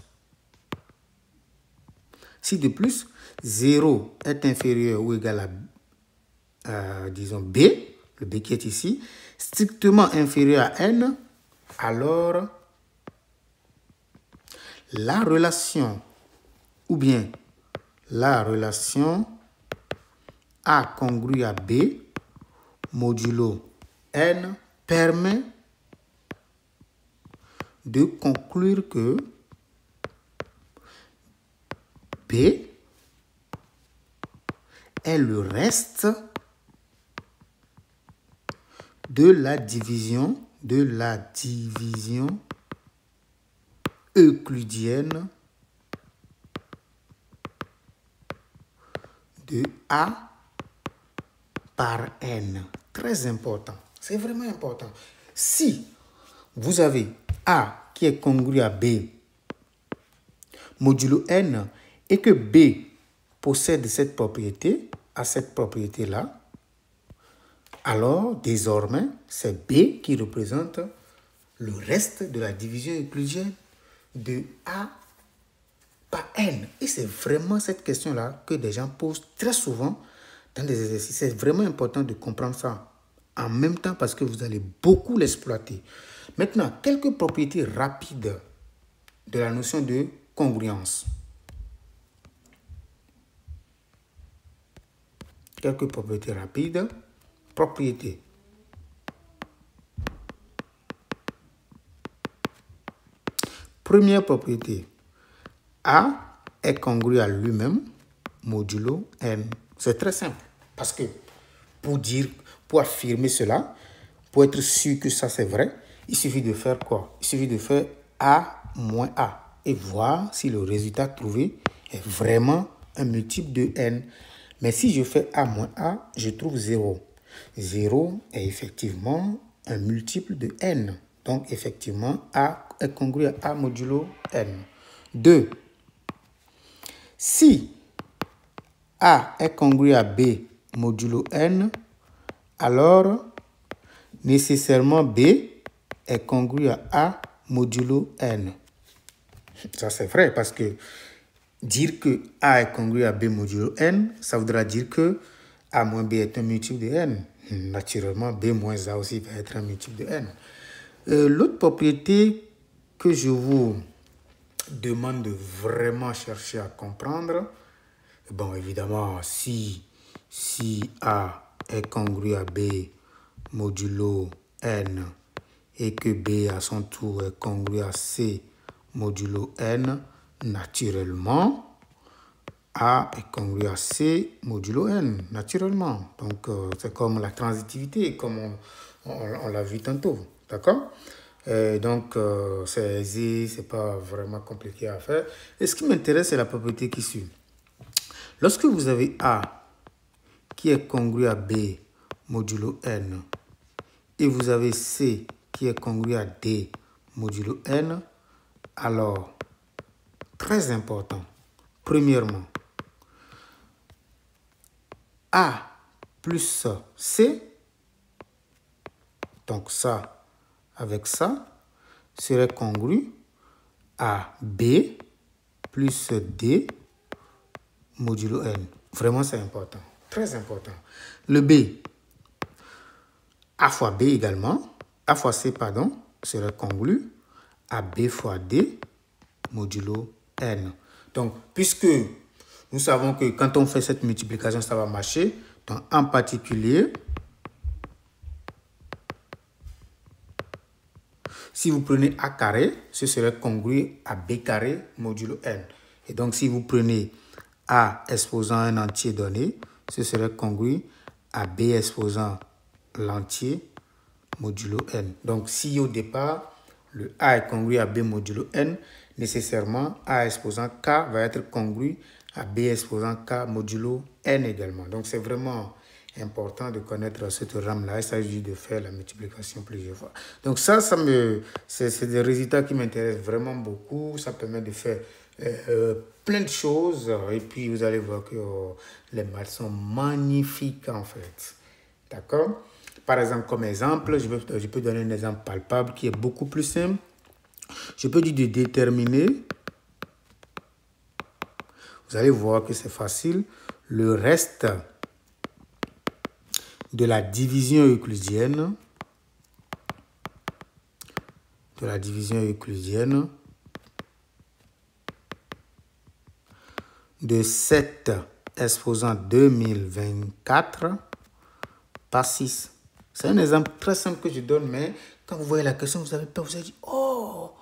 0 est inférieur ou égal à, disons, B, le B qui est ici, strictement inférieur à N, alors la relation ou bien la relation A congru à B modulo N permet de conclure que B est le reste de la division euclidienne de A par N. Très important. C'est vraiment important. Si vous avez A qui est congru à B modulo N et que B possède cette propriété, à cette propriété-là, alors désormais, c'est B qui représente le reste de la division euclidienne de A par N. Et c'est vraiment cette question-là que des gens posent très souvent dans des exercices. C'est vraiment important de comprendre ça en même temps parce que vous allez beaucoup l'exploiter. Maintenant, quelques propriétés rapides de la notion de congruence. Quelques propriétés rapides. Propriété. Première propriété. A est congru à lui-même modulo N. C'est très simple. Parce que pour affirmer cela, pour être sûr que ça c'est vrai, il suffit de faire quoi? Il suffit de faire A moins A et voir si le résultat trouvé est vraiment un multiple de N. Mais si je fais A moins A, je trouve 0. 0 est effectivement un multiple de N. Donc, effectivement, A est congru à A modulo N. 2. Si A est congru à B modulo N, alors nécessairement B est congru à A modulo N. Ça, c'est vrai parce que dire que A est congru à B modulo N, ça voudra dire que A moins B est un multiple de N. Naturellement, B moins A aussi va être un multiple de N. L'autre propriété que je vous demande de vraiment chercher à comprendre, bon, évidemment, si A est congru à B modulo N et que B à son tour est congru à C modulo N, naturellement, A est congru à C modulo N, naturellement. Donc, c'est comme la transitivité, comme on l'a vu tantôt. D'accord? Donc, c'est aisé, c'est pas vraiment compliqué à faire. Et ce qui m'intéresse, c'est la propriété qui suit. Lorsque vous avez A qui est congru à B modulo N et vous avez C qui est congru à D modulo N, alors, très important, premièrement, A plus C, donc ça avec ça, serait congru à B plus D modulo N. Vraiment, c'est important, très important. Le B, A fois B également, A fois C, pardon, serait congru à B fois D modulo N. Donc, puisque nous savons que quand on fait cette multiplication, ça va marcher, donc en particulier, si vous prenez A carré, ce serait congru à B carré modulo N. Et donc, si vous prenez A exposant un entier donné, ce serait congru à B exposant l'entier modulo N. Donc, si au départ, le A est congru à B modulo N, nécessairement, A exposant K va être congru à B exposant K modulo N également. Donc, c'est vraiment important de connaître ce théorème-là. Il s'agit de faire la multiplication plusieurs fois. Donc, c'est des résultats qui m'intéressent vraiment beaucoup. Ça permet de faire plein de choses. Et puis, vous allez voir que les maths sont magnifiques, en fait. D'accord? Par exemple, comme exemple, je peux donner un exemple palpable qui est beaucoup plus simple. Je peux dire de déterminer, vous allez voir que c'est facile, le reste de la division euclidienne, de 7 exposant 2024 par 6. C'est un exemple très simple que je donne, mais quand vous voyez la question, vous avez peur, vous allez dire, oh,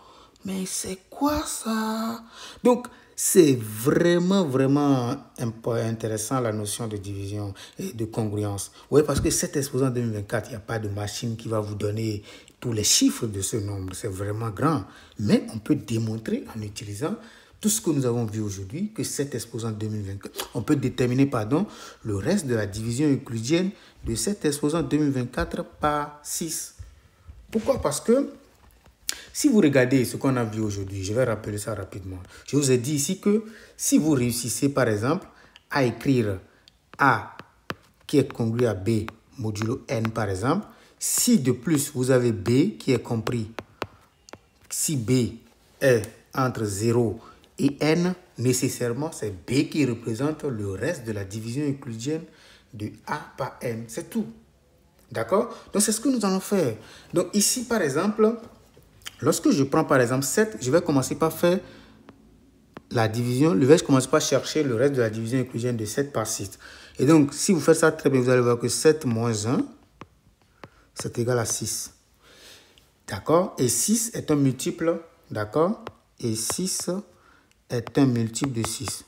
mais c'est quoi ça? Donc, c'est vraiment, vraiment intéressant la notion de division et de congruence. Oui, parce que 7 exposant 2024, il n'y a pas de machine qui va vous donner tous les chiffres de ce nombre. C'est vraiment grand. Mais on peut démontrer en utilisant tout ce que nous avons vu aujourd'hui, que 7 exposant 2024, on peut déterminer, le reste de la division euclidienne de 7 exposant 2024 par 6. Pourquoi? Parce que si vous regardez ce qu'on a vu aujourd'hui, je vais rappeler ça rapidement. Je vous ai dit ici que si vous réussissez, par exemple, à écrire A qui est congru à B modulo N, par exemple, si de plus vous avez B qui est compris, si B est entre 0 et N, nécessairement, c'est B qui représente le reste de la division euclidienne de A par N. C'est tout. D'accord? Donc, c'est ce que nous allons faire. Donc, ici, par exemple, lorsque je prends, par exemple, 7, je vais commencer par faire la division. Je vais commencer par chercher le reste de la division euclidienne de 7 par 6. Et donc, si vous faites ça très bien, vous allez voir que 7 moins 1, c'est égal à 6. D'accord? Et 6 est un multiple, d'accord? Et 6 est un multiple de 6.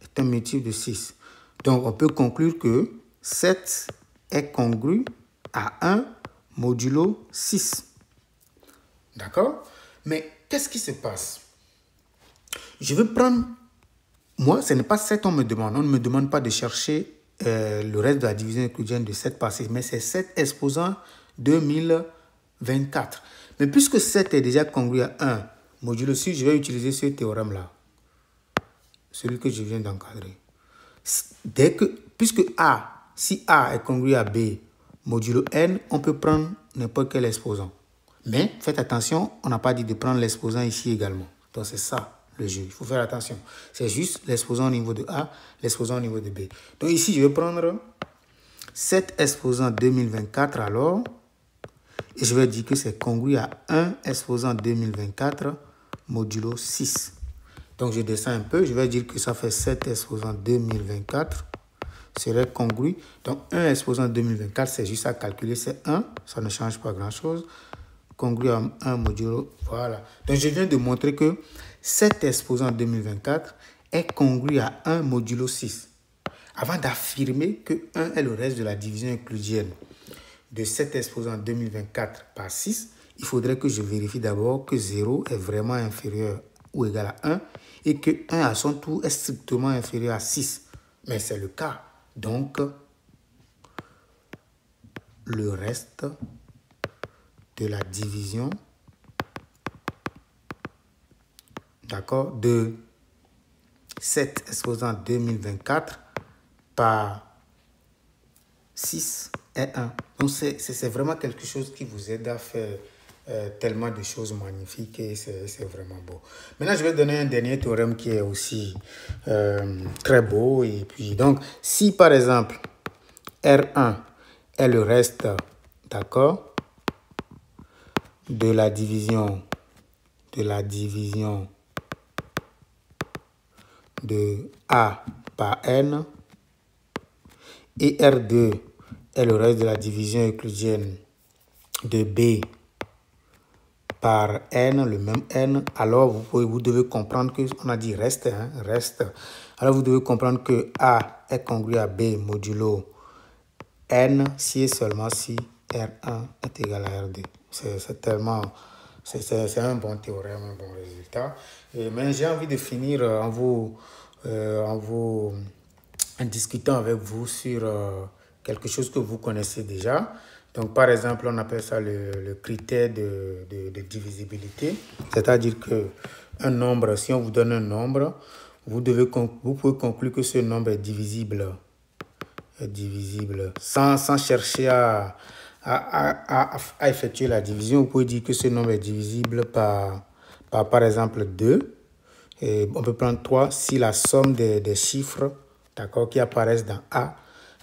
Est un multiple de 6. Donc, on peut conclure que 7 est congru à 1 modulo 6. D'accord? Mais qu'est-ce qui se passe? Je vais prendre... Moi, ce n'est pas 7 on me demande. On ne me demande pas de chercher le reste de la division euclidienne de 7 par 6. Mais c'est 7 exposant 2024. Mais puisque 7 est déjà congru à 1 modulo 6, je vais utiliser ce théorème-là. Celui que je viens d'encadrer. Puisque si A est congru à B modulo N, on peut prendre n'importe quel exposant. Mais faites attention, on n'a pas dit de prendre l'exposant ici également. Donc c'est ça le jeu, il faut faire attention. C'est juste l'exposant au niveau de A, l'exposant au niveau de B. Donc ici, je vais prendre 7 exposant 2024 alors, et je vais dire que c'est congru à 1 exposant 2024 modulo 6. Donc je descends un peu, je vais dire que ça fait 7 exposant 2024 serait congru. Donc 1 exposant 2024, c'est juste à calculer, c'est 1, ça ne change pas grand-chose. Congru à 1 modulo, voilà. Donc je viens de montrer que 7 exposant 2024 est congru à 1 modulo 6. Avant d'affirmer que 1 est le reste de la division euclidienne de 7 exposant 2024 par 6, il faudrait que je vérifie d'abord que 0 est vraiment inférieur ou égal à 1 et que 1 à son tour est strictement inférieur à 6. Mais c'est le cas. Donc, le reste de la division, d'accord, de 7 exposant 2024 par 6 est 1. Donc, c'est vraiment quelque chose qui vous aide à faire tellement de choses magnifiques et c'est vraiment beau. Maintenant, je vais donner un dernier théorème qui est aussi très beau. Et puis, donc, si par exemple, R1 est le reste, d'accord, de la division de A par N, et R2 est le reste de la division euclidienne de B par N, le même N, alors vous devez comprendre que, on a dit reste, reste. Alors vous devez comprendre que A est congru à B modulo N si et seulement si R1 est égal à R2. C'est un bon théorème, un bon résultat. Mais j'ai envie de finir en discutant avec vous sur quelque chose que vous connaissez déjà. Donc, par exemple, on appelle ça le critère de divisibilité. C'est-à-dire qu'un nombre, si on vous donne un nombre, vous pouvez conclure que ce nombre est divisible sans chercher à effectuer la division. Vous pouvez dire que ce nombre est divisible par exemple 2. Et on peut prendre 3 si la somme des chiffres, d'accord, qui apparaissent dans A,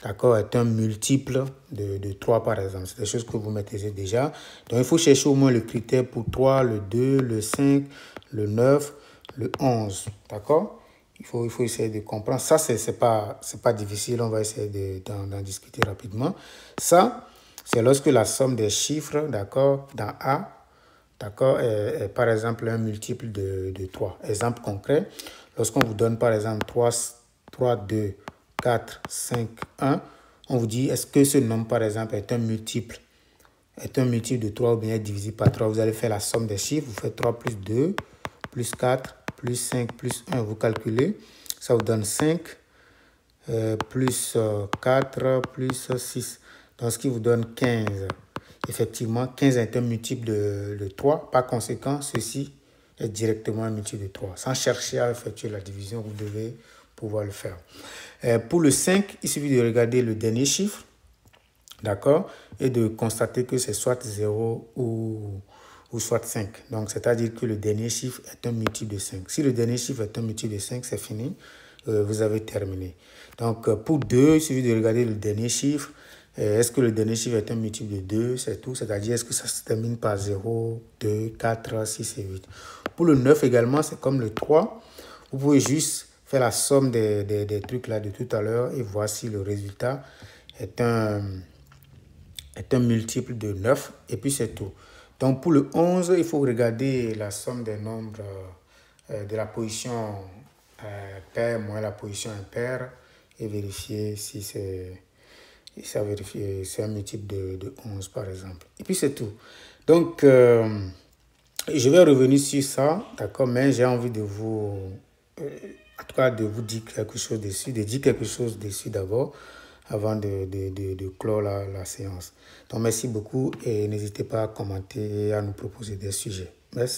d'accord, est un multiple de 3 par exemple. C'est des choses que vous maîtrisez déjà. Donc il faut chercher au moins le critère pour 3, le 2, le 5, le 9, le 11, d'accord. Il faut essayer de comprendre. Ça, c'est pas difficile. On va essayer d'en discuter rapidement. Ça, c'est lorsque la somme des chiffres, d'accord, dans A, d'accord, est par exemple un multiple de 3. Exemple concret, lorsqu'on vous donne par exemple 3, 2, 4, 5, 1, on vous dit est-ce que ce nombre par exemple est un multiple de 3 ou bien est divisible par 3. Vous allez faire la somme des chiffres. Vous faites 3 plus 2, plus 4, plus 5, plus 1. Vous calculez. Ça vous donne 5, plus 4, plus 6. Donc, ce qui vous donne 15. Effectivement, 15 est un multiple de 3. Par conséquent, ceci est directement un multiple de 3. Sans chercher à effectuer la division, vous devez pouvoir le faire. Pour le 5, il suffit de regarder le dernier chiffre. D'accord, et de constater que c'est soit 0 ou soit 5. Donc, c'est-à-dire que le dernier chiffre est un multiple de 5. Si le dernier chiffre est un multiple de 5, c'est fini. Vous avez terminé. Donc, pour 2, il suffit de regarder le dernier chiffre. Est-ce que le dernier chiffre est un multiple de 2? C'est tout. C'est-à-dire, est-ce que ça se termine par 0, 2, 4, 6 et 8. Pour le 9 également, c'est comme le 3. Vous pouvez juste faire la somme des trucs là de tout à l'heure et voir si le résultat est un multiple de 9 et puis c'est tout. Donc pour le 11, il faut regarder la somme des nombres de la position paire moins la position impaire et vérifier si c'est un multiple de 11 par exemple. Et puis c'est tout. Donc je vais revenir sur ça, d'accord, mais j'ai envie de vous, en tout cas de vous dire quelque chose dessus, d'abord avant de clore la séance. Donc, merci beaucoup et n'hésitez pas à commenter et à nous proposer des sujets. Merci.